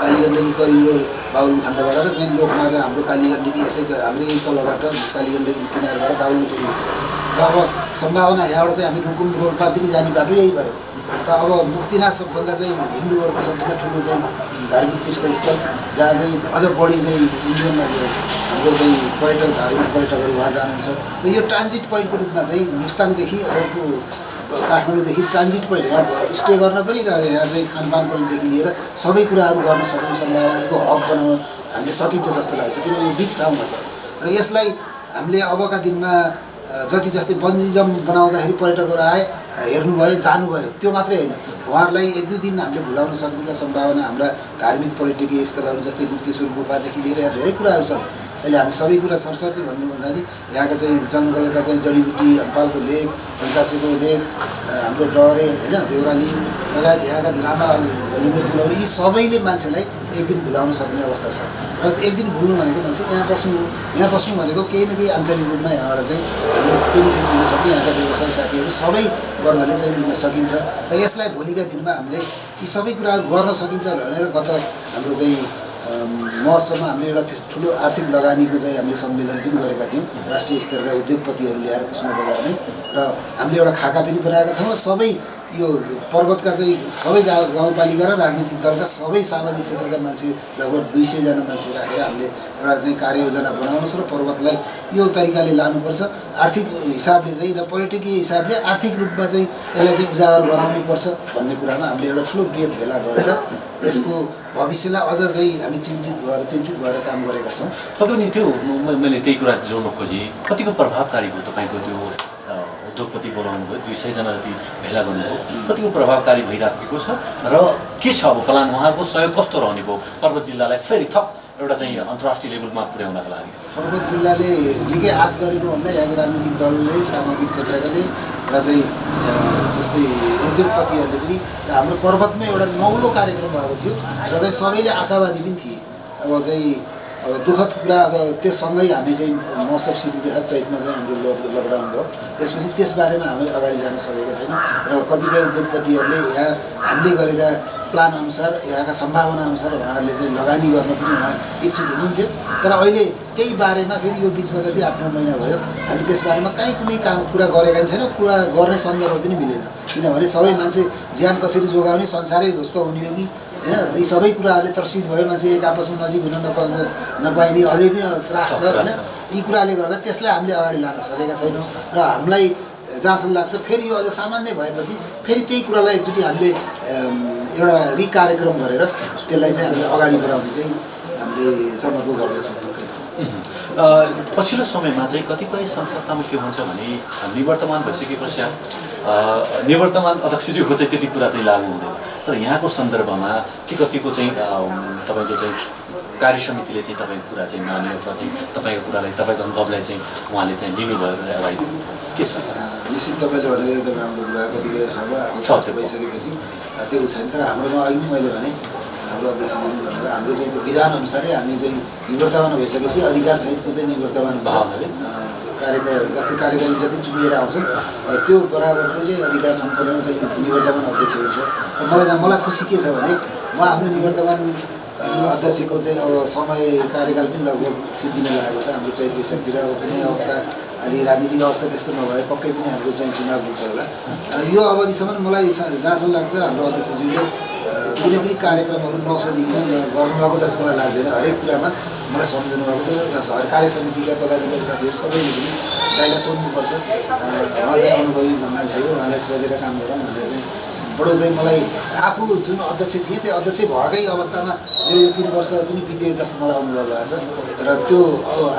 कालीगण्डकी करिडोर बाहुल खण्डबाट र चाहिँ लोकमार्ग हाम्रो कालीगण्डकी यसै हाम्रो यही तलबाट कालीगण्डकी किनारबाट बाहुलमा चढिरहेको छ र अब सम्भावना यहाँबाट चाहिँ हामी रुकुम रोल्पा पनि जाने बाटो यही भयो र अब मुक्तिनाथ सबभन्दा चाहिँ हिन्दूहरूको सबभन्दा ठुलो चाहिँ धार्मिक तीर्थस्थल जहाँ चाहिँ अझ बढी चाहिँ इन्डियन हाम्रो चाहिँ पर्यटक धार्मिक पर्यटकहरू उहाँ जानुहुन्छ र यो ट्रान्जिट पोइन्टको रूपमा चाहिँ मुस्ताङदेखि अथवा काठमाडौँदेखि ट्रान्जिट पोइन्ट यहाँ स्टे गर्न पनि र यहाँ चाहिँ खानपानकोदेखि लिएर सबै कुराहरू गर्न सक्ने सम्भावनाको हब बनाउन हामीले सकिन्छ जस्तो लाग्छ किन यो बिच ठाउँमा छ र यसलाई हामीले अबका दिनमा जति जस्तै बन्जिजम बनाउँदाखेरि पर्यटकहरू आए हेर्नुभयो जानुभयो त्यो मात्रै होइन उहाँहरूलाई 1-2 दिन हामीले भुलाउन सक्नेका सम्भावना हाम्रा धार्मिक पर्यटकीय स्थलहरू जस्तै गुप्तेश्वर गुफादेखि लिएर यहाँ धेरै कुराहरू छन् अहिले हामी सबै कुरा सरसर्ती भन्नुभन्दा नि यहाँका चाहिँ जङ्गलका चाहिँ जडीबुटी हम्पालको लेक पञ्चासेको लेक हाम्रो डरे होइन देउराली लगायत यहाँका लामा झलुङ्गे पुलहरू यी सबैले मान्छेलाई एक दिन भुलाउन सक्ने अवस्था छ र एक दिन भुल्नु भनेको मान्छे यहाँ बस्नु भनेको केही न केही आन्तरिक रूपमा यहाँबाट चाहिँ हामीले बेनिफिट लिन सक्ने यहाँका व्यवसायी साथीहरू सबै वर्गले चाहिँ लिन सकिन्छ र यसलाई भोलिका दिनमा हामीले यी सबै कुराहरू गर्न सकिन्छ भनेर गत हाम्रो चाहिँ महोत्सवमा हामीले एउटा ठुलो आर्थिक लगानीको चाहिँ हामीले सम्मेलन पनि गरेका थियौँ राष्ट्रिय स्तरका उद्योगपतिहरू ल्याएर कुष्मा बजारमै र हामीले एउटा खाका पनि बनाएका छौँ सबै यो पर्वतका चाहिँ सबै गाउँपालिका र राजनीतिक दलका सबै सामाजिक क्षेत्रका मान्छे लगभग 200 जना मान्छे राखेर हामीले एउटा चाहिँ कार्ययोजना बनाउनुहोस् र पर्वतलाई यो तरिकाले लानुपर्छ आर्थिक हिसाबले चाहिँ र पर्यटकीय हिसाबले आर्थिक रूपमा चाहिँ यसलाई चाहिँ उजागर गराउनुपर्छ भन्ने कुरामा हामीले एउटा ठुलो बृहत भेला गरेर यसको भविष्यलाई अझ चाहिँ हामी चिन्तित भएर काम गरेका छौँ। पक्कै नि त्यो मैले त्यही कुरा जोड्न खोजेँ कतिको प्रभावकारी भयो तपाईँको त्यो उद्योगपति बोलाउनु भयो 200 जना जति भेला गर्नुभयो कतिको प्रभावकारी भइराखेको छ र के छ अब प्लान उहाँको सहयोग कस्तो रहने भयो पर्वत जिल्लालाई फेरि थप एउटा चाहिँ अन्तर्राष्ट्रिय लेभलमा पुर्याउनका लागि पर्वत जिल्लाले निकै आश गरेको भन्दा यहाँको राजनीतिक दलले सामाजिक क्षेत्रकाले र चाहिँ जस्तै उद्योगपतिहरूले पनि र हाम्रो पर्वतमै एउटा नौलो कार्यक्रम भएको थियो र चाहिँ सबैले आशावादी पनि थिए अब चाहिँ दुःखद कुरा अब त्यससँगै हामी चाहिँ महोत्सव सुरु देखा चैतमा चाहिँ हाम्रो लकडाउन भयो त्यसपछि त्यसबारेमा हामी अगाडि जान सकेका छैन र कतिपय उद्योगपतिहरूले यहाँ हामीले गरेका प्लान अनुसार यहाँका सम्भावना अनुसार उहाँहरूले चाहिँ लगानी गर्न पनि उहाँ इच्छुक हुनुहुन्थ्यो तर अहिले त्यही बारेमा फेरि यो बिचमा जति 8-9 महिना भयो हामी त्यसबारेमा कहीँ कुनै काम कुरा गरेका छैनौँ कुरा गर्ने सन्दर्भ पनि मिलेन किनभने सबै मान्छे ज्यान कसरी जोगाउने संसारै ध्वस्त हुने हो कि होइन यी सबै कुराहरूले त्रसित भयो मान्छे एक आपसमा नजिक हुन नपाइने अझै पनि त्रास छ होइन यी कुराले गर्दा त्यसलाई हामीले अगाडि लान सकेका छैनौँ र हामीलाई जहाँसम्म लाग्छ फेरि यो अझ सामान्य भएपछि फेरि त्यही कुरालाई एकचोटि हामीले एउटा कार्यक्रम गरेर त्यसलाई चाहिँ हामीले अगाडि बढाउने चाहिँ हामीले चमको गर्दैछौँ। पछिल्लो समयमा चाहिँ कतिपय संस्थामा के हुन्छ भने निवर्तमान भइसके पश्चात निवर्तमान अध्यक्षज्यूको चाहिँ त्यति कुरा चाहिँ लागू हुँदैन तर यहाँको सन्दर्भमा के कतिको चाहिँ तपाईँको चाहिँ कार्य समितिले चाहिँ तपाईँको कुरा चाहिँ मान्यो अथवा चाहिँ तपाईँको कुरालाई तपाईँको अनुभवलाई चाहिँ उहाँले चाहिँ लिनुभयो अगाडि के छ निश्चित तपाईँले भनेको एकदम राम्रो कुरा कतिपय ठाउँमा भइसकेपछि त्यो छैन तर हाम्रोमा अघि नै मैले भने हाम्रो अध्यक्षज्यूले भनेको हाम्रो चाहिँ त्यो विधान अनुसारै हामी चाहिँ निवर्तमान भइसकेपछि अधिकार सहितको चाहिँ निवर्तमान जस्तै कार्यकारी जति चुनिएर आउँछन् त्यो बराबरको चाहिँ अधिकार सम्पन्न चाहिँ निवर्तमान अध्यक्ष हुन्छ र मलाई खुसी के छ भने म आफ्नो निवर्तमान अध्यक्षको चाहिँ अब समय कार्यकाल पनि लगभग सिद्धिन लागेको छ हाम्रो चैत वैशाखतिर अब कुनै अवस्था अलि राजनीतिक अवस्था त्यस्तो नभए पक्कै पनि हाम्रो चाहिँ चुनाव हुन्छ होला र यो अवधिसम्म मलाई जहाँसम्म लाग्छ हाम्रो अध्यक्षज्यूले कुनै पनि कार्यक्रमहरू नसोधिकन गर्नुभएको जस्तो मलाई लाग्दैन हरेक कुरामा मलाई सम्झाउनु भएको छ र कार्य समितिका पदाधिकारी साथीहरू सबैले पनि दाइलाई सोध्नुपर्छ उहाँ चाहिँ अनुभवी मान्छे हो उहाँलाई सोधेर काम गरौँ भनेर चाहिँ बडो चाहिँ मलाई आफू जुन अध्यक्ष थिएँ त्यो अध्यक्ष भएकै अवस्थामा मेरो यो 3 वर्ष पनि बिते जस्तो मलाई अनुभव भएको छ र त्यो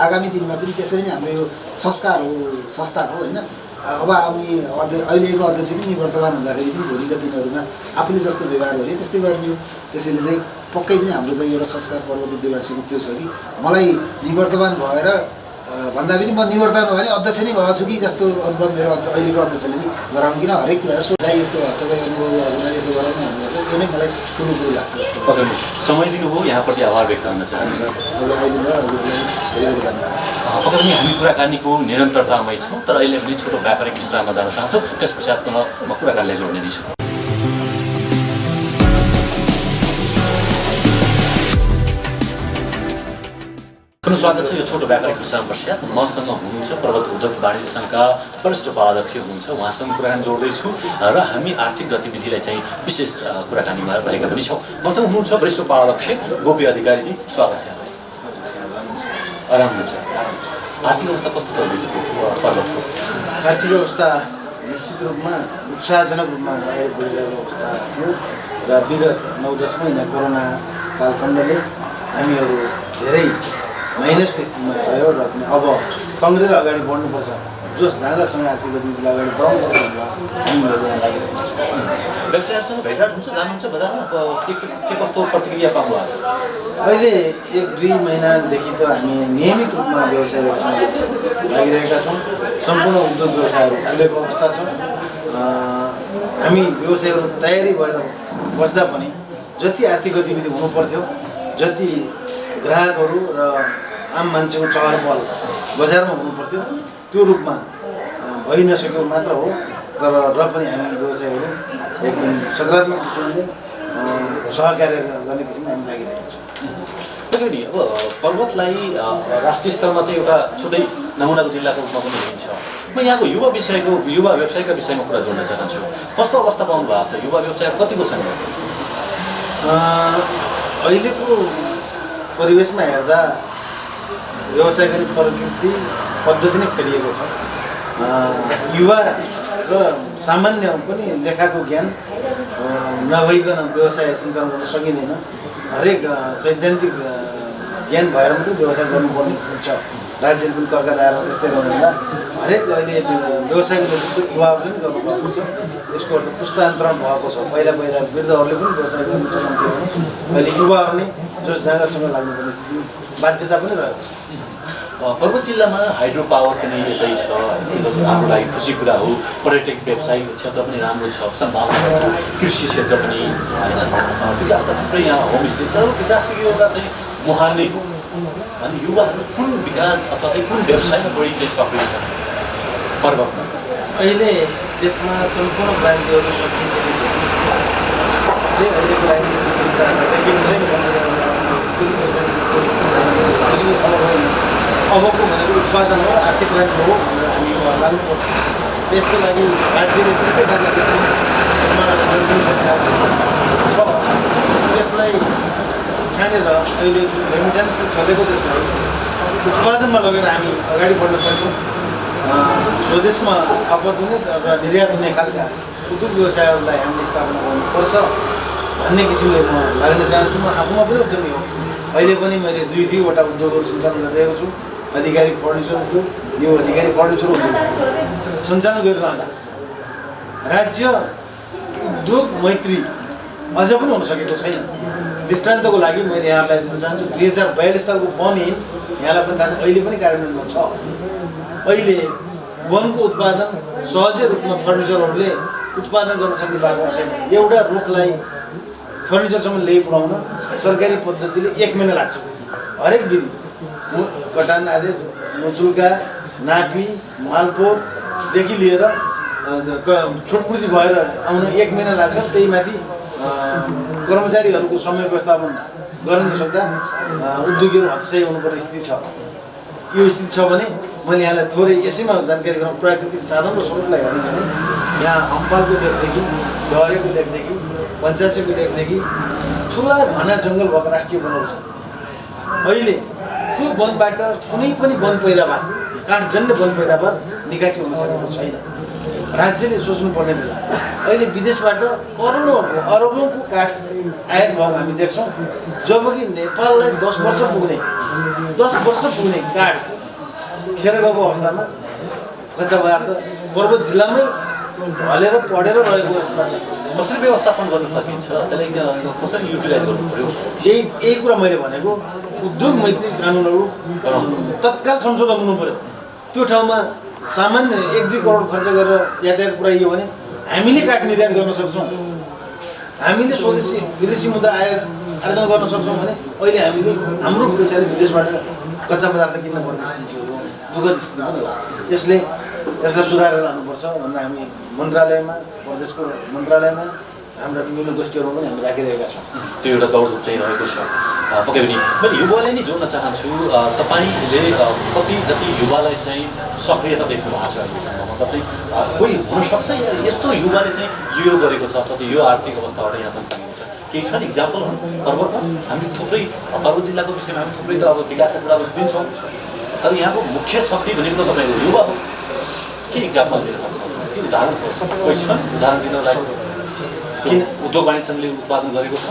आगामी दिनमा पनि त्यसरी नै हाम्रो यो संस्कार हो संस्थाको होइन अब आउने अहिलेको अध्यक्ष पनि निवर्तमान हुँदाखेरि पनि भोलिका दिनहरूमा आफूले जस्तो व्यवहार गर्ने त्यस्तै गर्ने हो त्यसैले चाहिँ पक्कै पनि हाम्रो चाहिँ एउटा संस्कार पर्वत उद्योगवासीको त्यो छ कि मलाई निवर्तमान भएर भन्दा पनि म निवर्तन भयो भने अध्यक्ष नै भएको छु कि जस्तो अनुभव मेरो अहिलेको अध्यक्षले नि गराउनु किन हरेक कुराहरू सोध्दा यस्तो तपाईँ अनुभव हुनाले यसो गराउनु भन्नुभएको छ यो नै मलाई कुरो कुरो लाग्छ पक्कै पनि समय दिनुभयो यहाँप्रति आभार व्यक्त गर्न चाहन्छु अब आइदिनु हजुरलाई धेरै धेरै धन्यवाद छ पक्कै पनि हामी कुराकानीको निरन्तरतामै छौँ तर अहिले पनि छोटो व्यापारिक विश्राममा जान चाहन्छौँ त्यस पश्चात पुनः म कुराकानीलाई जोड्ने नै छु स्वागत छ यो छोटो व्यापारिक विश्राम पश्चात मसँग हुनुहुन्छ पर्वत उद्योग वाणिज्य सङ्घका वरिष्ठ उपाध्यक्ष हुनुहुन्छ उहाँसँग कुराकानी जोड्दैछु र हामी आर्थिक गतिविधिलाई चाहिँ विशेष कुराकानीमा रहेका पनि छौँ मसँग हुनुहुन्छ वरिष्ठ उपाध्यक्ष गोपी अधिकारीजी स्वागत छ आराम हुन्छ आर्थिक अवस्था कस्तो चल्दैछ पर्वतको आर्थिक अवस्था निश्चित रूपमा उत्साहजनक रूपमा अगाडि बढिरहेको अवस्था थियो र विगत 9-10 महिना कोरोना कालखण्डले हामीहरू धेरै माइनसको स्थितिमा रह्यो र पनि अब तङ्ग्रेर अगाडि बढ्नुपर्छ जोस जाँगरसँग आर्थिक गतिविधिलाई अगाडि बढाउनुपर्छ भनेर हामीहरू यहाँ लागिरहेका छौँ व्यवसायहरूसँग भेटघाट हुन्छ जानुहुन्छ बजारमा के कस्तो प्रतिक्रिया पाउनु भएको छ अहिले 1-2 महिनादेखि त हामी नियमित रूपमा व्यवसायहरूसँग लागिरहेका छौँ सम्पूर्ण उद्योग व्यवसायहरू खुलेको अवस्था छ हामी व्यवसायहरू तयारी भएर बस्दा पनि जति आर्थिक गतिविधि हुनुपर्थ्यो जति ग्राहकहरू र आम मान्छेको चहल पहल बजारमा हुनुपर्थ्यो त्यो रूपमा भइ नसकेको मात्र हो तर र पनि हामी व्यवसायहरू एकदम सकारात्मक किसिमले सहकार्य गर्ने किसिमले हामी लागिरहेका छौँ नि अब पर्वतलाई राष्ट्रिय स्तरमा चाहिँ एउटा छुट्टै नमुनाको जिल्लाको रूपमा पनि लिइन्छ म यहाँको युवा व्यवसायका विषयमा कुरा जोड्न चाहन्छु कस्तो अवस्था पाउनु भएको छ युवा व्यवसाय कतिको छन् अहिलेको परिवेशमा हेर्दा व्यवसाय गर्ने प्रकृति पद्धति नै फेरिएको छ युवा र सामान्य पनि लेखाको ज्ञान नभइकन व्यवसाय सञ्चालन गर्न सकिँदैन हरेक सैद्धान्तिक ज्ञान भएर मात्रै व्यवसाय गर्नुपर्ने छ राज्यले पनि करका दायरा त्यस्तै गर्नुहुँदा हरेक अहिले व्यवसायको नेतृत्व युवाहरूले पनि गर्नुपर्ने छ यसको अर्थ पुस्तान्तरण भएको छ पहिला वृद्धहरूले पनि व्यवसाय गर्ने चलन थियो भने अहिले युवाहरू नै जोस जाँगरसँग लाग्नुपर्ने स्थिति बाध्यता पनि रहेको छ पर्वत जिल्लामा हाइड्रो पावर पनि यतै छ होइन हाम्रो लागि खुसी कुरा हो पर्यटक व्यवसायिक क्षेत्र पनि राम्रो छ सम्भावना छ कृषि क्षेत्र पनि होइन विकासका थुप्रै यहाँ होमस्टे तर विकासको एउटा चाहिँ मुहार नै हो अनि युवाहरू कुन विकास अथवा चाहिँ कुन व्यवसायमा बढी चाहिँ सक्रिय छ पर्वतमा अहिले देशमा सम्पूर्ण क्रान्तिहरू सकिसकेपछि अहिलेको राजनीतिक स्थिरता देखिएको छैन कृषिको फल होइन अबको भनेको उत्पादन हो आर्थिक क्रान्ति हो भनेर हामी लाग्नुपर्छ यसको लागि राज्यले त्यस्तै खालको छ त्यसलाई ठानेर अहिले जुन रेमिटेन्सले चलेको त्यसलाई उत्पादनमा लगेर हामी अगाडि बढ्न सक्यौँ स्वदेशमा खपत हुने र निर्यात हुने खालका उद्योग व्यवसायहरूलाई हामीले स्थापना गर्नुपर्छ भन्ने किसिमले म लाग्न चाहन्छु म आफूमा पनि उद्यमी हो अहिले पनि मैले 2-3वटा उद्योगहरू सञ्चालन गरिरहेको छु आधिकारिक फर्निचर उद्योग यो आधिकारिक फर्निचर उद्योग सञ्चालन गरिरहँदा राज्य उद्योग मैत्री अझ पनि हुन सकेको छैन दृष्टान्तको लागि मैले यहाँलाई दिन चाहन्छु 2042 सालको वन ऐन यहाँलाई पनि थाहा छ अहिले पनि कार्यान्वयनमा छ अहिले वनको उत्पादन सहजै रूपमा फर्निचरहरूले उत्पादन गर्न सक्ने बाटो छैन एउटा रुखलाई फर्निचरसम्म ल्याइ पुर्याउन सरकारी पद्धतिले 1 महिना लाग्छ हरेक विधि कटान आदेश मुचुल्का नापी मालपोतदेखि लिएर छुटपुर्जी भएर आउन 1 महिना लाग्छ त्यही माथि कर्मचारीहरूको समय व्यवस्थापन गर्न नसक्दा उद्योगीहरू हतोत्साही हुनुपर्ने स्थिति छ यो स्थिति छ भने मैले यहाँलाई थोरै यसैमा जानकारी गराउँ प्राकृतिक साधन र स्रोतलाई हेर्ने भने यहाँ हम्पालको लेखदेखि डहरेको लेखदेखि पञ्चासेको लेखदेखि ठुला घना जङ्गल भएको राष्ट्रिय वनहरू छ अहिले त्यो वनबाट कुनै पनि वन पैदावार काठजन्य वन पैदावार निकासी हुन सकेको छैन राज्यले सोच्नुपर्ने बेला अहिले विदेशबाट करोडौँको अरबौँको काठ आयात भएको हामी देख्छौँ जबकि नेपाललाई 10 वर्ष पुग्ने काठ खेर गएको अवस्थामा कच्चा बजार त पर्वत जिल्लामै ढलेर पढेर रहेको अवस्था छ कसरी व्यवस्थापन गर्न सकिन्छ त्यसलाई कसरी युटिलाइज गर्नु पर्यो यही कुरा मैले भनेको उद्योग मैत्री कानुनहरू तत्काल संशोधन हुनु पर्यो। त्यो ठाउँमा सामान्य 1-2 करोड खर्च गरेर यातायात पुऱ्याइयो भने हामीले काठ निर्यात गर्न सक्छौँ, हामीले स्वदेशी विदेशी मुद्रा आर्जन गर्न सक्छौँ भने अहिले हामीले हाम्रो पैसाले विदेशबाट कच्चा पदार्थ किन्न पर्ने स्थिति छ। यो दुःखद स्थिति पनि हो। यसलाई सुधारेर लानुपर्छ भनेर हामी मन्त्रालयमा, प्रदेशको मन्त्रालयमा हाम्रा विभिन्न गोष्ठीहरू पनि हामी राखिरहेका छौँ। त्यो एउटा दौडधुप चाहिँ रहेको छ। पक्कै पनि मैले युवालाई नै जोड्न चाहन्छु। तपाईँले कति जति युवालाई चाहिँ सक्रियता देख्नु भएको छ अहिलेसम्म? मतलब चाहिँ कोही हुनसक्छ यस्तो युवाले चाहिँ यो गरेको छ अथवा यो आर्थिक अवस्थाबाट यहाँसम्म पुगेको छ, केही छन् इक्जाम्पलहरू पर्वतमा? हामी थुप्रै पर्वत जिल्लाको विषयमा हामी थुप्रै त अब विकासका कुराहरू दिन्छौँ, तर यहाँको मुख्य शक्ति भनेको त तपाईँको युवा हो। के इक्जाम्पल दिन सक्छौँ? के उदाहरण छ? कोही छन् उदाहरण दिनलाई? किन उद्योग वाणिज्य सङ्घले उत्पादन गरेको छ?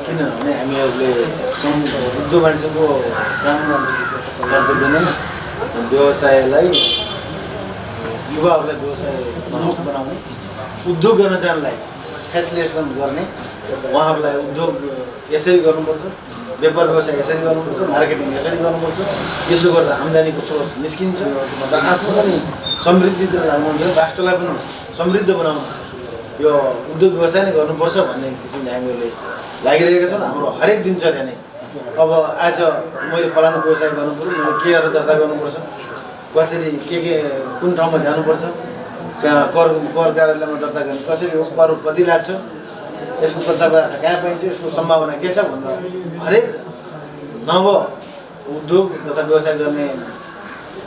किनभने हामीहरूले उद्योग वाणिज्यको काम गर्दै नै व्यवसायलाई, युवाहरूलाई व्यवसाय बनाउने, उद्योग गर्न जानलाई फेसिलिटेसन गर्ने, उहाँहरूलाई उद्योग यसरी गर्नुपर्छ, व्यापार व्यवसाय यसरी गर्नुपर्छ, मार्केटिङ यसरी गर्नुपर्छ। यसो गर्दा आम्दानीको स्रोत निस्किन्छ र आफू पनि समृद्धितिर लाग्नुहुन्छ, राष्ट्रलाई पनि समृद्ध बनाउनु यो उद्योग व्यवसाय नै गर्नुपर्छ भन्ने किसिमले हामीहरूले लागिरहेका छौँ। हाम्रो हरेक दिनचर्या नै अब आज मैले फलानु व्यवसाय गर्नुपर्छ, मैले के गरेर दर्ता गर्नुपर्छ, कसरी के कुन ठाउँमा जानुपर्छ, कहाँ कर कार्यालयमा दर्ता गर्ने कसरी हो, कर कति लाग्छ, यसको कच्चा पदार्थ कहाँ पाइन्छ, यसको सम्भावना के छ भनेर हरेक नव उद्योग तथा व्यवसाय गर्ने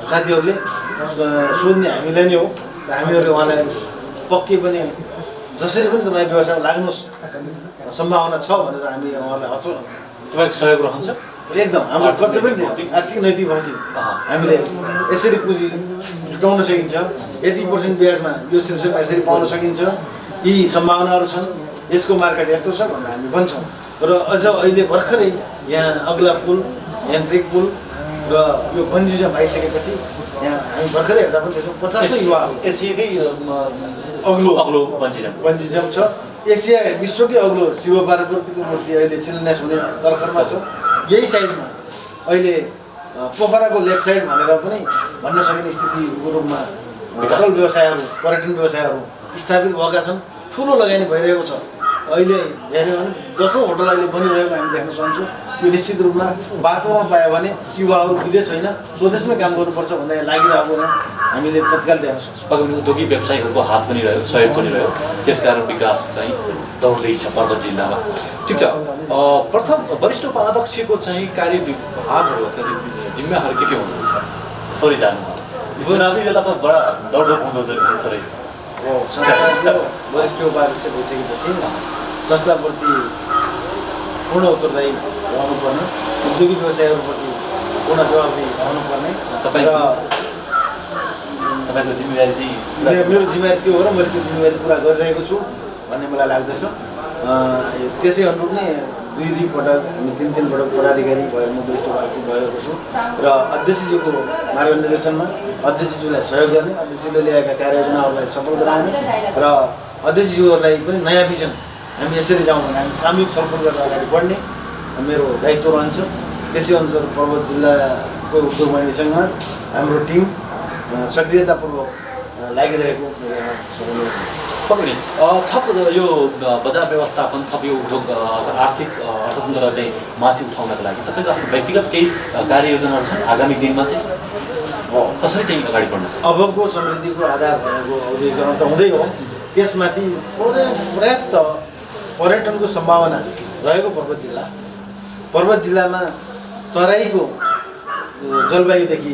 साथीहरूले सोध्ने हामीलाई नै हो। र हामीहरूले उहाँलाई पक्कै पनि जसरी पनि तपाईँ व्यवसायमा लाग्नुहोस्, सम्भावना छ भनेर हामी उहाँलाई हच्छौँ। तपाईँको सहयोग रहन्छ? एकदम हाम्रो कर्तव्य पनि आर्थिक नैतिक भौतिक हामीले यसरी पुँजी जुटाउन सकिन्छ, यति % ब्याजमा यो शीर्षकमा यसरी पाउन सकिन्छ, यी सम्भावनाहरू छन्, यसको मार्केट यस्तो छ भनेर हामी भन्छौँ। र अझ अहिले भर्खरै यहाँ अग्ला पुल, यान्त्रिक पुल र यो बन्जी जम्प आइसकेपछि यहाँ हामी भर्खरै हेर्दा पनि देख्छौँ 50 युवा एसियाकै अग्लो बन्जी जम्प छ। एसिया विश्वकै अग्लो शिव पार्वतीको मूर्ति अहिले शिलान्यास हुने तर्खरमा छ। यही साइडमा अहिले पोखराको लेक साइड भनेर पनि भन्न सकिने स्थितिको रूपमा होटल व्यवसायहरू, पर्यटन व्यवसायहरू स्थापित भएका छन्। ठुलो लगानी भइरहेको छ। अहिले हेऱ्यो भने 10औँ होटल अहिले बनिरहेको हामी देख्न सक्छौँ। यो निश्चित रूपमा वातावरण पायो भने युवाहरू विदेश होइन स्वदेशमै काम गर्नुपर्छ भन्ने लागिरहेको हामीले तत्काल देख्न सक्छौँ। पक्कै उद्योगिक व्यवसायीहरूको हात पनि रह्यो, सहयोग पनि रह्यो, त्यसकारण विकास चाहिँ दौड्दैछ पर्वत जिल्लामा। ठिक छ, प्रथम वरिष्ठ उपाध्यक्षको चाहिँ कार्यविभागहरू अथवा जिम्मेवारी के हुनुहुन्छ? थोरै जानु चुनावी बेला त बडा दौडधुप हुन्छ रे। संस्थाको वरिष्ठ उपाध्यक्ष भइसकेपछि संस्थाप्रति पूर्ण उत्तरदायी रहनुपर्ने, उद्योगिक व्यवसायहरूप्रति पूर्ण जवाबदेही रहनुपर्ने। तपाईँको जिम्मेवारी चाहिँ मेरो जिम्मेवारी त्यो हो र मैले त्यो जिम्मेवारी पुरा गरिरहेको छु भन्ने मलाई लाग्दछ। त्यसै अनुरूप नै 2-2 पटक हामी 3-3 पटक पदाधिकारी भएर म वरिष्ठ उपाध्यक्ष भएको छु र अध्यक्षज्यूको मार्गनिर्देशनमा अध्यक्षज्यूलाई सहयोग गर्ने, अध्यक्षज्यूले ल्याएका कार्ययोजनाहरूलाई सफल गराउने र अध्यक्षज्यूहरूलाई पनि नयाँ भिजन हामी यसरी जाउँ भने हामी सामूहिक छलफल गरेर अगाडि बढ्ने मेरो दायित्व रहन्छ। त्यसै अनुसार पर्वत जिल्लाको उद्योग वाणिज्य सङ्घमा हाम्रो टिम सक्रियतापूर्वक लागिरहेको पक्कै थप यो बजार व्यवस्थापन, थप यो उद्योग आर्थिक अर्थतन्त्र चाहिँ माथि उठाउनको लागि तपाईँको आफ्नो व्यक्तिगत केही कार्ययोजनाहरू छन् आगामी दिनमा चाहिँ? कसरी चाहिँ अगाडि बढ्न सक्छ? अबको समृद्धिको आधार भनेको औद्योगिकरण त हुँदै हो, त्यसमाथि पर्याप्त पर्यटनको सम्भावना रहेको पर्वत जिल्लामा तराईको जलवायुदेखि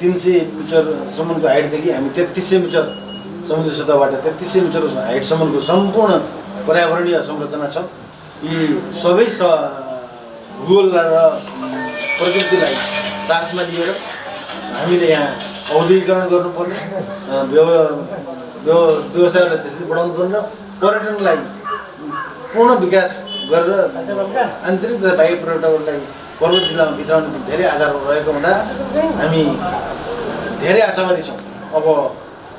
300 मिटरसम्मको हाइटदेखि हामी 3300 मिटर समुद्र सतहबाट 3300 मिटर हाइटसम्मको सम्पूर्ण पर्यावरणीय संरचना छ। यी सबै भूगोल र प्रकृतिलाई साथमा लिएर हामीले यहाँ औद्योगिकरण गर्नुपर्ने, व्यवसायलाई त्यसरी बढाउनु पर्ने र पर्यटनलाई पूर्ण विकास गरेर आन्तरिक तथा बाह्य पर्यटकहरूलाई पर्वत जिल्लामा भित्राउनु धेरै आधारहरू रहेको हुँदा हामी धेरै आशावादी छौँ। अब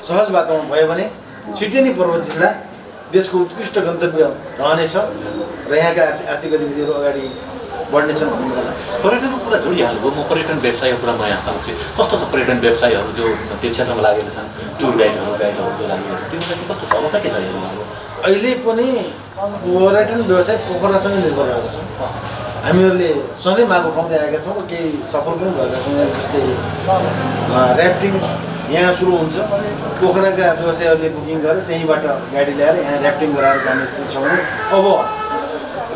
सहज वातावरण भयो भने छिट्टै नै पर्वत जिल्ला देशको उत्कृष्ट गन्तव्य रहनेछ र यहाँका आर्थिक गतिविधिहरू अगाडि बढ्नेछन् भन्ने मलाई लाग्छ। पर्यटनको कुरा जोडिहाल्नुभयो। म पर्यटन व्यवसायको कुरा म यहाँ समक्ष कस्तो छ पर्यटन व्यवसायहरू जो त्यो क्षेत्रमा लागेका छन्, टुर गाइडहरू जो लागेका छन्, तिनीहरूलाई चाहिँ कस्तो छ अवस्था के छ हेर्नु? अहिले पनि पर्यटन व्यवसाय पोखरासँग निर्भर रहेको छ। हामीहरूले सधैँ माग उठाउँदै आएका छौँ र केही सफल पनि भएका छौँ। जस्तै ऱ्याफ्टिङ यहाँ सुरु हुन्छ, पोखराका व्यवसायहरूले बुकिङ गरेर त्यहीँबाट गाडी ल्याएर यहाँ ऱ्याफ्टिङ गराएर जाने स्थिति छ भने अब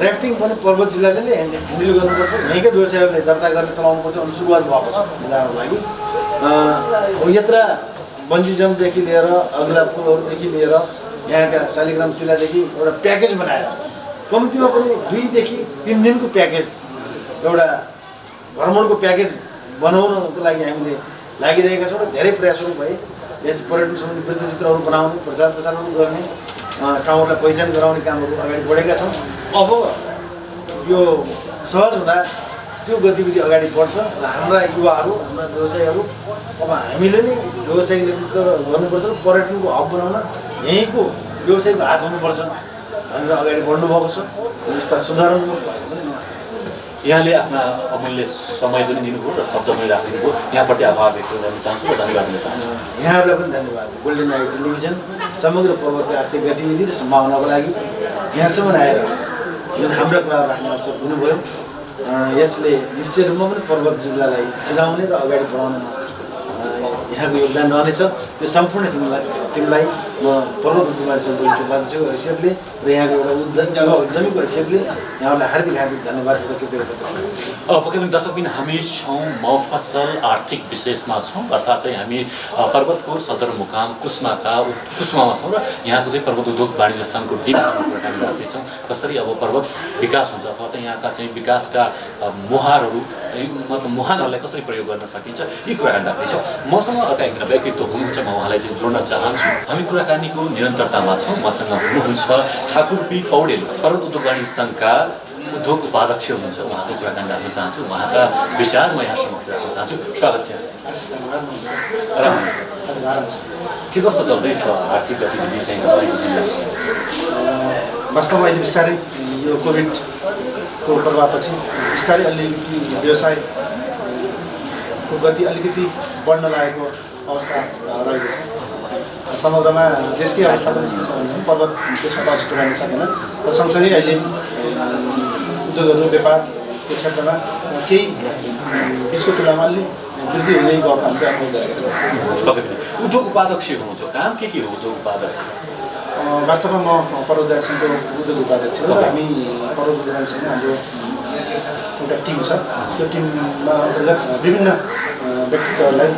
ऱ्याफ्टिङ पनि पर्वत जिल्लाले ह्यान्डल गर्नुपर्छ, यहीँकै व्यवसायहरूले दर्ता गरेर चलाउनुपर्छ। अनि सुरुवात भएको छ उदाहरणको लागि यात्रा बन्जी जम्पदेखि लिएर अग्ला पुलहरूदेखि लिएर यहाँका शालिग्राम शिलादेखि एउटा प्याकेज बनाएर कम्तीमा पनि 2 देखि 3 दिनको प्याकेज एउटा भ्रमणको प्याकेज बनाउनको लागि हामीले लागिरहेका छौँ र धेरै प्रयासहरू भए। यस पर्यटन सम्बन्धी वृत्तचित्रहरू बनाउने, प्रचार प्रसारहरू गर्ने, ठाउँहरूलाई पहिचान गराउने कामहरू अगाडि बढेका छौँ। अब यो सहज हुँदा त्यो गतिविधि अगाडि बढ्छ र हाम्रा युवाहरू, हाम्रा व्यवसायीहरू अब हामीले नै व्यवसायिक नेतृत्व गर्नुपर्छ र पर्यटनको हब बनाउन यहीँको व्यवसायको हात हुनुपर्छ भनेर अगाडि बढ्नुभएको छ। यस्ता सुधारणात्मक भएको पनि यहाँले आफ्ना अमूल्य समय पनि दिनुभयो र शब्द पनि राखिदिनुभयो। यहाँप्रति आभार व्यक्त गर्न चाहन्छु र धन्यवाद दिन चाहन्छु। यहाँहरूलाई पनि धन्यवाद। गोल्डन नाइट टेलिभिजन समग्र पर्वतको आर्थिक गतिविधि र सम्भावनाको लागि यहाँसम्म आएर जुन हाम्रा कुराहरू राख्ने अवसर हुनुभयो, यसले निश्चित रूपमा पनि पर्वत जिल्लालाई चिनाउने र अगाडि बढाउनमा यहाँको योगदान रहनेछ। त्यो सम्पूर्ण टिमलाई म पर्वत उद्यमी सङ्घ वरिष्ठ उपाध्यक्षको हैसियतले र यहाँको एउटा उद्यमीको हैसियतले यहाँलाई हार्दिक धन्यवाद तथा कृतज्ञता व्यक्त पक्कै पनि दर्शकबिन हामी छौँ मफसल आर्थिक विशेषमा छौँ, अर्थात् चाहिँ हामी पर्वतको सदरमुकाम कुस्मामा छौँ र यहाँको चाहिँ पर्वत उद्योग वाणिज्य सङ्घको टिमसँग कुराकानी गर्दैछौँ। कसरी अब पर्वत विकास हुन्छ अथवा चाहिँ यहाँका चाहिँ विकासका मुहारहरू मतलब मुहानहरूलाई कसरी प्रयोग गर्न सकिन्छ यी कुराकानी राख्दैछौँ। मसँग अर्का एकजना व्यक्तित्व हुनुहुन्छ, म उहाँलाई चाहिँ जोड्न चाहन्छु। हामी कुराकानीको निरन्तरतामा छौँ। मसँग हुनुहुन्छ ठाकुर पी पौडेल, पर्वत उद्योग वाणिज्य सङ्घका उद्योग उपाध्यक्ष हुनुहुन्छ। उहाँको कुराकानी राख्न चाहन्छु, उहाँका विचार म यहाँ समक्ष राख्न चाहन्छु। स्वागत छ। के कस्तो चल्दैछ आर्थिक गतिविधि चाहिँ तपाईँको जिल्लामा? वास्तवमा अहिले बिस्तारै यो कोभिडको प्रभावपछि बिस्तारै अलिकति व्यवसायको गति अलिकति बढ्न लागेको अवस्था रहेको छ। समग्रमा देशकै अवस्था पनि यस्तो छ भने पर्वत त्यसबाट अछुतो गर्न सकेन र सँगसँगै अहिले उद्योगहरू व्यापारको क्षेत्रमा केही बिचको तुलनामा अलि वृद्धि हुँदै गएको हामीले अनुभव गरेका छौँ। उद्योग उपाध्यक्ष हुनुहुन्छ, काम के हो उद्योग उपाध्यक्ष? वास्तवमा म पर्वत सङ्घको उद्योग उपाध्यक्ष हो र हामी पर्वत उद्योग सङ्घ हाम्रो एउटा टिम छ। त्यो टिममा अन्तर्गत विभिन्न व्यक्तित्वहरूलाई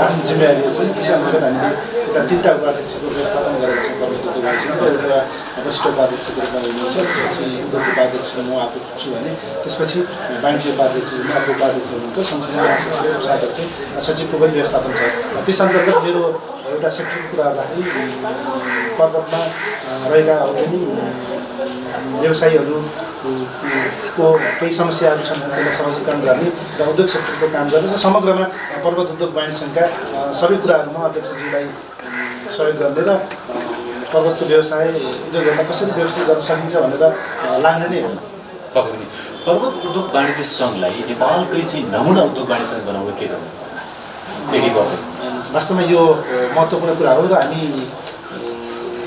आफ्नो जिम्मेवारीहरू छन्। त्यसै अन्तर्गत हामीले एउटा 3टा उपाध्यक्षको व्यवस्थापन गरेका छौँ। पर्वत उद्योग सङ्घ एउटा वरिष्ठ उपाध्यक्षको रूपमा हुनुहुन्छ, त्यसपछि उद्योग उपाध्यक्ष म आफू छु भने त्यसपछि वाणिज्य उपाध्यक्ष अर्को उपाध्यक्ष हुनुहुन्छ, सँगसँगै महासचिव कोषाध्यक्ष सचिवको पनि व्यवस्थापन छ। त्यस अन्तर्गत मेरो एउटा सेक्टरको कुरा राख्दै पर्वतमा रहेका व्यवसायीहरूको केही समस्याहरू छन् त्यसलाई सहजीकरण गर्ने र उद्योग सेक्टरको काम गर्ने र समग्रमा पर्वत उद्योग वाणिज्य सङ्घका सबै कुराहरूमा अध्यक्षज्यूलाई सहयोग गर्ने र पर्वतको व्यवसाय उद्योगहरूलाई कसरी व्यवस्थित गर्न सकिन्छ भनेर लाग्ने नै हो। पक्कै पनि पर्वत उद्योग वाणिज्य सङ्घलाई नेपालकै चाहिँ नमुना उद्योग वाणिज्य सङ्घ बनाउनु के गर्नु? वास्तवमा यो महत्त्वपूर्ण कुरा हो र हामी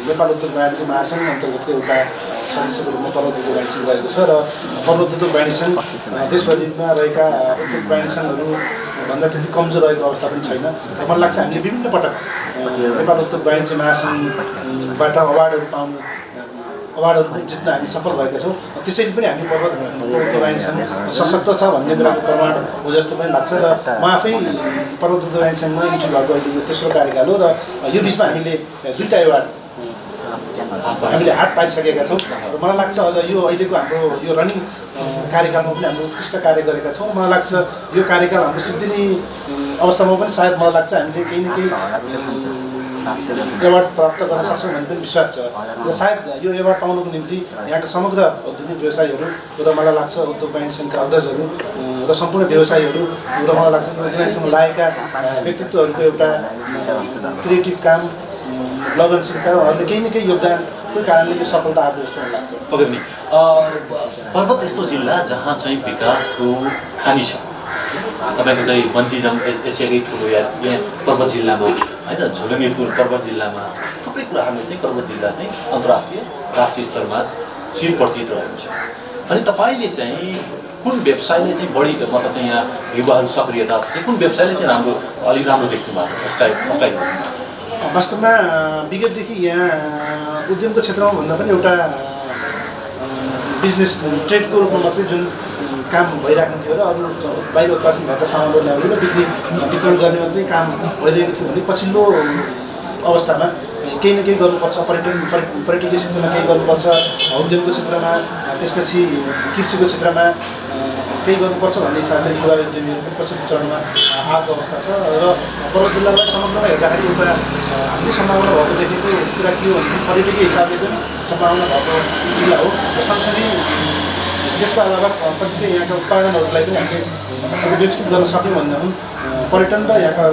नेपाल उद्योग वाणिज्य महासङ्घ अन्तर्गतको एउटा सदस्यको रूपमा पर्वत उद्योग वाणिज्य सङ्घ रहेको छ र पर्वत उद्योग वाणिज्य सङ्घ देशभरिमा रहेका उद्योग वाणिज्य सङ्घहरूभन्दा त्यति कमजोर रहेको अवस्था पनि छैन। र मलाई लाग्छ हामीले विभिन्न पटक नेपाल उद्योग वाणिज्य महासङ्घबाट अवार्डहरू पनि जित्न हामी सफल भएका छौँ। त्यसैले पनि हामी पर्वत उद्योग वाणिज्य सङ्घ सशक्त छ भन्ने कुराको प्रमाण हो जस्तो पनि लाग्छ र म आफै पर्वत उद्योग वाणिज्य सङ्घमा इन्ट्री भएको अहिले यो तेस्रो कार्यकाल हो र यो बिचमा हामीले 2टा अवार्ड हामीले हात पाइसकेका छौँ र मलाई लाग्छ अझ यो अहिलेको हाम्रो यो रनिङ कार्यकालमा पनि हामीले उत्कृष्ट कार्य गरेका छौँ। मलाई लाग्छ यो कार्यकाल हाम्रो सिद्धिने अवस्थामा पनि सायद मलाई लाग्छ हामीले केही न केही एवार्ड प्राप्त गर्न सक्छौँ भन्ने पनि विश्वास छ र सायद यो एवार्ड पाउनको निम्ति यहाँका समग्र औद्योगिक व्यवसायीहरू र मलाई लाग्छ उद्योग वाणिज्य सङ्घका अध्यक्षहरू र सम्पूर्ण व्यवसायीहरू र मलाई लाग्छ उद्योग वाणिज्य सङ्घमा लागेका व्यक्तित्वहरूको एउटा क्रिएटिभ काम लगनशीलता उहाँहरूले केही न केही योगदान त्यही कारणले यो सफलता आएको जस्तो मलाई लाग्छ। पक्कै पनि पर्वत यस्तो जिल्ला जहाँ चाहिँ विकासको खानी छ। तपाईँको चाहिँ बन्ची जम्प एसियाकै ठुलो यहाँ पर्वत जिल्लामा होइन, झोलुङ्गेपुर पर्वत जिल्लामा थुप्रै कुराहरूले चाहिँ पर्वत जिल्ला चाहिँ अन्तर्राष्ट्रिय राष्ट्रिय स्तरमा चिरपरिचित रहेको छ। अनि तपाईँले चाहिँ कुन व्यवसायले चाहिँ बढी मतलब चाहिँ यहाँ युवाहरू सक्रियता चाहिँ कुन व्यवसायले चाहिँ अलिक राम्रो देख्नु भएको छ फर्स्ट वास्तवमा विगतदेखि यहाँ उद्यमको क्षेत्रमा भन्दा पनि एउटा बिजनेस ट्रेडको रूपमा मात्रै जुन काम भइरहेको थियो र अरू बाहिर उत्पादन भएका सामानहरू ल्याउने र बिक्री वितरण गर्ने मात्रै काम भइरहेको थियो भने पछिल्लो अवस्थामा केही न केही गर्नुपर्छ, पर्यटकीय क्षेत्रमा केही गर्नुपर्छ, उद्यमको क्षेत्रमा, त्यसपछि कृषिको क्षेत्रमा केही गर्नुपर्छ भन्ने हिसाबले युवा उद्यमीहरू पनि पछिल्लो चरणमा आएको अवस्था छ। र पर्वत जिल्लालाई समग्रमा हेर्दाखेरि एउटा हामीले सम्भावना भएको देखेको कुरा के हो भने पर्यटकीय हिसाबले पनि सम्भावना भएको जिल्ला हो। र सँगसँगै त्यसको अलावा कतिपय यहाँका उत्पादनहरूलाई पनि हामीले विकसित गर्न सक्यौँ भनेदेखि पर्यटन र यहाँका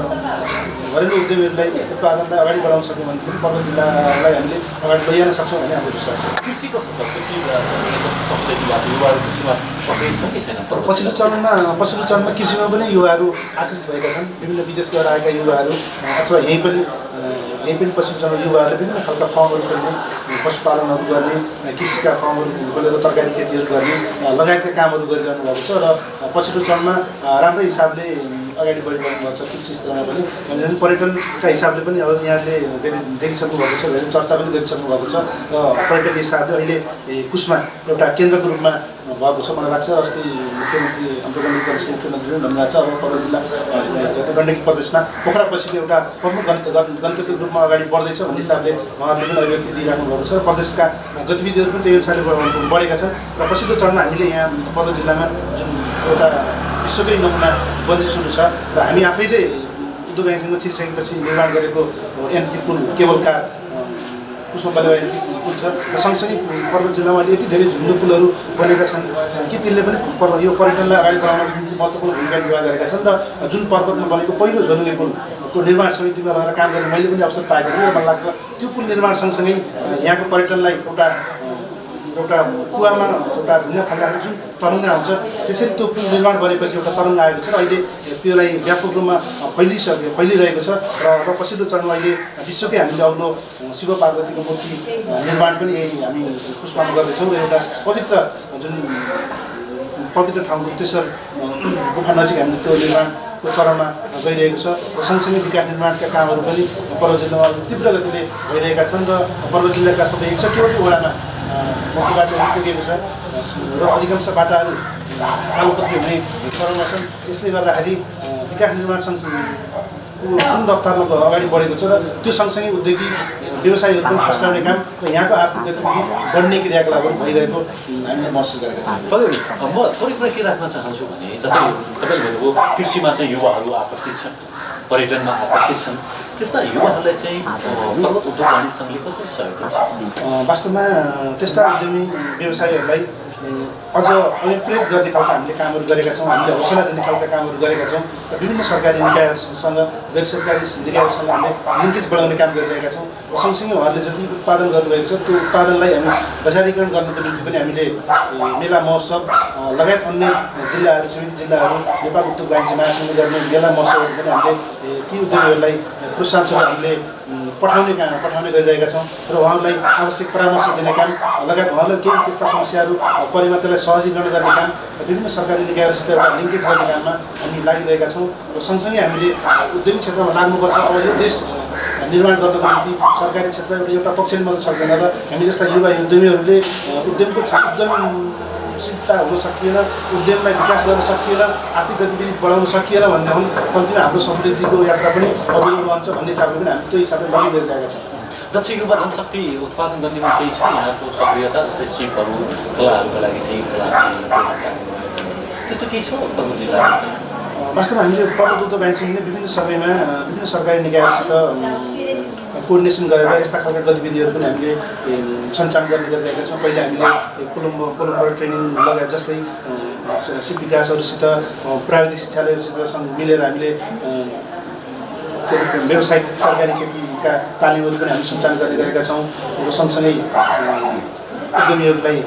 घरेलु उद्यमीहरूलाई उत्पादनलाई अगाडि बढाउन सक्यौँ भने पनि पर्वत जिल्लालाई हामीले अगाडि लैजान सक्छौँ भन्ने हाम्रो विश्वास छ। कृषि कस्तो छ? कृषि युवाहरू कृषिमा सक्रिय छन् कि छैन? पछिल्लो चरणमा कृषिमा पनि युवाहरू आकर्षित भएका छन्। विभिन्न विदेश गएर आएका युवाहरू अथवा यहीँ पनि पछिल्लो चरणमा युवाहरूले विभिन्न खालका फर्महरू खोल्ने, पशुपालनहरू गर्ने, कृषिका फर्महरू खोलेर तरकारी खेतीहरू गर्ने लगायतका कामहरू गरिरहनु भएको छ। र पछिल्लो चरणमा राम्रै हिसाबले अगाडि बढिरहनु भएको छ कृषि क्षेत्रमा पनि। अनि पर्यटनका हिसाबले पनि अब यहाँले धेरै देखिसक्नु भएको छ, धेरै चर्चा पनि गरिसक्नु भएको छ। र पर्यटक हिसाबले अहिले कुशमा एउटा केन्द्रको रूपमा भएको छ मलाई लाग्छ। अस्ति मुख्यमन्त्री हाम्रो गण्डकी प्रदेशको मुख्यमन्त्रीले भन्नुभएको छ अब पर्वत जिल्ला गण्डकी प्रदेशमा पोखरा पछिको एउटा प्रमुख गन्तव्यको रूपमा अगाडि बढ्दैछ भन्ने हिसाबले उहाँहरूले पनि अभिव्यक्ति दिइराख्नु भएको छ। र प्रदेशका गतिविधिहरू पनि त्यही अनुसारले बढेका छन्। र पछिल्लो चरणमा हामीले यहाँ पर्वत जिल्लामा जुन एउटा विश्वकै नमुना बन्दिसहरू छ र हामी आफैले उद्योग ब्याङ्किङमा छिरिसकेपछि निर्माण गरेको एन्ट्री पुल cable car Kusma Balewa entry पुल छ। र सँगसँगै पर्वत जिल्लामा अहिले यति धेरै झुन्डो पुलहरू बनेका छन् कि तिनले पनि यो पर्यटनलाई अगाडि बढाउनको निम्ति महत्त्वपूर्ण भूमिका निर्वाह गरेका छन्। र जुन पर्वतमा बनेको पहिलो झोलुङ्गे पुलको निर्माण समितिमा रहेर काम गर्ने मैले पनि अवसर पाएको थिएँ र मलाई लाग्छ त्यो पुल निर्माण सँगसँगै यहाँको पर्यटनलाई एउटा कुवामा एउटा ढुङ्गा फाल्दाखेरि जुन तरङ्ग आउँछ त्यसरी त्यो पुल निर्माण गरेपछि एउटा तरङ्ग आएको छ र अहिले त्यसलाई व्यापक रूपमा फैलिरहेको छ। र पछिल्लो चरणमा अहिले विश्वकै हामीले अग्लो शिव पार्वतीको मूर्ति निर्माण पनि हामी पुष्पमा गर्दैछौँ। र एउटा पवित्र ठाउँ गुप्तेश्वर गुफा नजिक हामीले त्यो निर्माणको चरणमा गइरहेको छ। र सँगसँगै विकास निर्माणका कामहरू पनि पर्वत जिल्लामा तीव्र गतिले भइरहेका छन्। र पर्वत जिल्लाका सबै 61वटै वडामा मुख्य बाटोहरू पुगेको छ र अधिकांश बाटाहरू कालोपत्री हुने चरणमा छन्। यसले गर्दाखेरि विकास निर्माण सँगसँगै जुन रफ्तारमा अगाडि बढेको छ र त्यो सँगसँगै उद्योगी व्यवसायीहरू पनि फस्टाउने काम र यहाँको आर्थिक गतिविधि बढ्ने क्रियाकलापहरू भइरहेको हामीले महसुस गरेका छौँ। पक्कै पनि म थोरै कुरा के राख्न चाहन्छु भने जस्तै तपाईँले भन्नुभयो कृषिमा चाहिँ युवाहरू आकर्षित छन्, पर्यटनमा आकर्षित छन्, त्यस्ता युवाहरूलाई चाहिँ पर्वत उद्योग वाणिज्य सङ्घले कसरी सहयोग गर्छ? वास्तवमा त्यस्ता उद्यमी व्यवसायीहरूलाई अझ प्रेरित गर्ने खालका हामीले कामहरू गरेका छौँ। हामीले हौसला दिने खालका कामहरू गरेका छौँ र विभिन्न सरकारी निकायहरूसँग गैर सरकारी निकायहरूसँग हामीले लिङ्केज बढाउने काम गरिरहेका छौँ। र सँगसँगै उहाँहरूले जति उत्पादन गर्नुभएको छ त्यो उत्पादनलाई हामी बजारीकरण गर्नको निम्ति पनि हामीले मेला महोत्सव लगायत अन्य जिल्लाहरू छिमेकी जिल्लाहरू नेपाल उद्योग वाणिज्य महासङ्घले गर्ने मेला महोत्सवहरू पनि हामीले ती उद्योगीहरूलाई प्रोत्साहन स्वरूप हामीले पठाउने गरिरहेका छौँ। र उहाँहरूलाई आवश्यक परामर्श दिने काम लगायत उहाँलाई केही त्यस्ता समस्याहरू परेमा त्यसलाई सहजीकरण गर्ने काम विभिन्न सरकारी निकायहरूसित एउटा लिङ्केज गर्ने काममा हामी लागिरहेका छौँ। र सँगसँगै हामीले उद्यमी क्षेत्रमा लाग्नुपर्छ। अब यो देश निर्माण गर्नको निम्ति सरकारी क्षेत्र एउटा पक्षले मात्र सक्दैन र हामी जस्ता युवा उद्यमीहरूले उद्यमशीलता हुन सकिएन, उद्यमलाई विकास गर्न सकिएन, आर्थिक गतिविधि बढाउन सकिएन भनेदेखि कम्तीमा हाम्रो समृद्धिको यात्रा पनि अधुरो रहन्छ भन्ने हिसाबले पनि हामी त्यो हिसाबले लगिरहेका छौँ। दक्ष युवा जनशक्ति उत्पादन गर्नेमा केही छ यहाँको सक्रियता? जस्तै सिपहरू कलाहरूका लागि चाहिँ त्यस्तो केही छ पर्वत जिल्लामा? वास्तवमा हामीले पर्वत उद्योग वाणिज्य विभिन्न समयमा विभिन्न सरकारी निकायहरूसित कोर्डिनेसन गरेर यस्ता खालका गतिविधिहरू पनि हामीले सञ्चालन गर्ने गरिरहेका छौँ। पहिले हामीले कोलम्बोबाट ट्रेनिङ लगायत जस्तै सिप विकासहरूसित प्राविधिक शिक्षालयहरूसित मिलेर हामीले व्यावसायिक तरकारी खेतीका तालिमहरू पनि हामी सञ्चालन गर्दै गरेका छौँ र सँगसँगै उद्यमीहरूलाई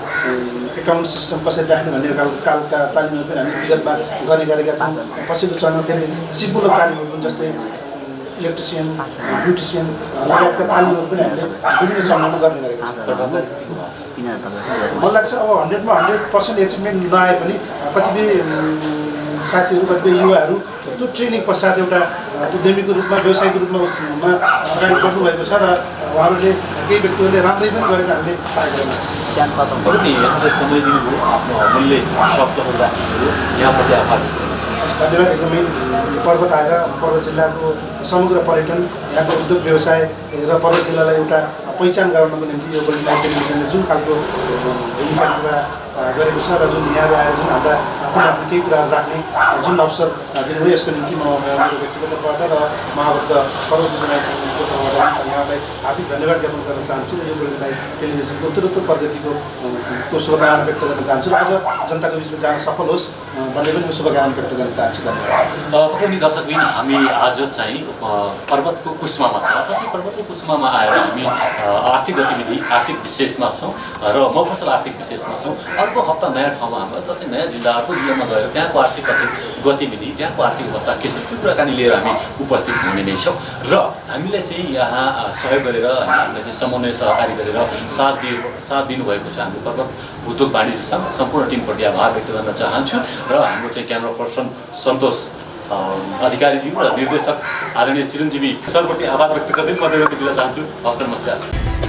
एकाउन्ट सिस्टम कसरी राख्ने भन्ने कालका तालिमहरू पनि हामी विगतमा गरेका छौँ। पछिल्लो चरणमा फेरि सिपमूलक तालिमहरू पनि जस्तै इलेक्ट्रिसियन ब्युटिसियन लगायतका तालिमहरू पनि हामीले विभिन्न चरणमा गर्ने गरेका छौँ। मलाई लाग्छ अब 100% एचिभमेन्ट नआए पनि कतिपय साथीहरू कतिपय युवाहरू त्यो ट्रेनिङ पश्चात एउटा उद्यमीको रूपमा व्यवसायको रूपमा अगाडि बढ्नुभएको छ र उहाँहरूले केही व्यक्तिहरूले राम्रै पनि गरेको हामीले पाएको छौँ। नि यहाँले समय दिनुभयो आफ्नो अमूल्य शब्दहरू राख्नुभयो यहाँप्रति आभार व्यक्त गर्न चाहन्छु। धन्यवाद। एकदमै पर्वत आएर पर्वत जिल्लाको समग्र पर्यटन यहाँको उद्योग व्यवसाय र पर्वत जिल्लालाई एउटा पहिचान गराउनको निम्ति यो गोल्डन लाइफ टेलिभिजनले जुन खालको भूमिका निर्वाह गरेको छ र जुन यहाँ आएर जुन हाम्रा आफ्नो केही कुराहरू राख्ने जुन अवसर दिनुभयो यसको निम्ति म मेरो व्यक्तिगत तर्फबाट र महाभक्त पर्वत सङ्घको तर्फबाट यहाँलाई हार्दिक धन्यवाद ज्ञापन गर्न चाहन्छु र यो गोल्डन लाइफ टेलिभिजनको उत्तरोत्तर प्रगतिको शुभकामना व्यक्त गर्न चाहन्छु र अझ जनताको बिचमा जान सफल होस् भन्ने पनि म शुभकामना व्यक्त गर्न चाहन्छु। धन्यवाद। पक्कै दर्शकबिन हामी आज चाहिँ पर्वतको कुस्मामा छ अथवा चाहिँ पर्वतको कुस्मामा आएर हामी आर्थिक गतिविधि आर्थिक विशेषमा छौँ र मफसल आर्थिक विशेषमा छौँ। अर्को हप्ता नयाँ ठाउँमा हाम्रो अथवा चाहिँ नयाँ जिल्लाको जिल्लामा गएर त्यहाँको आर्थिक गतिविधि त्यहाँको आर्थिक अवस्था के छ त्यो कुराकानी लिएर हामी उपस्थित हुने नै छौँ र हामीले चाहिँ यहाँ सहयोग गरेर हामीले चाहिँ समन्वय सहकारी गरेर साथ दिनुभएको छ हाम्रो पर्वत उद्योग वाणिज्य सङ्घ सम्पूर्ण टिमप्रति आभार व्यक्त गर्न चाहन्छु र हाम्रो चाहिँ क्यामेरा पर्सन सन्तोष अधिकारीज्यू र निर्देशक आदरणीय चिरञ्जीवी सरप्रति आभार व्यक्त गर्दै म दिन चाहन्छु। हवस्, नमस्कार।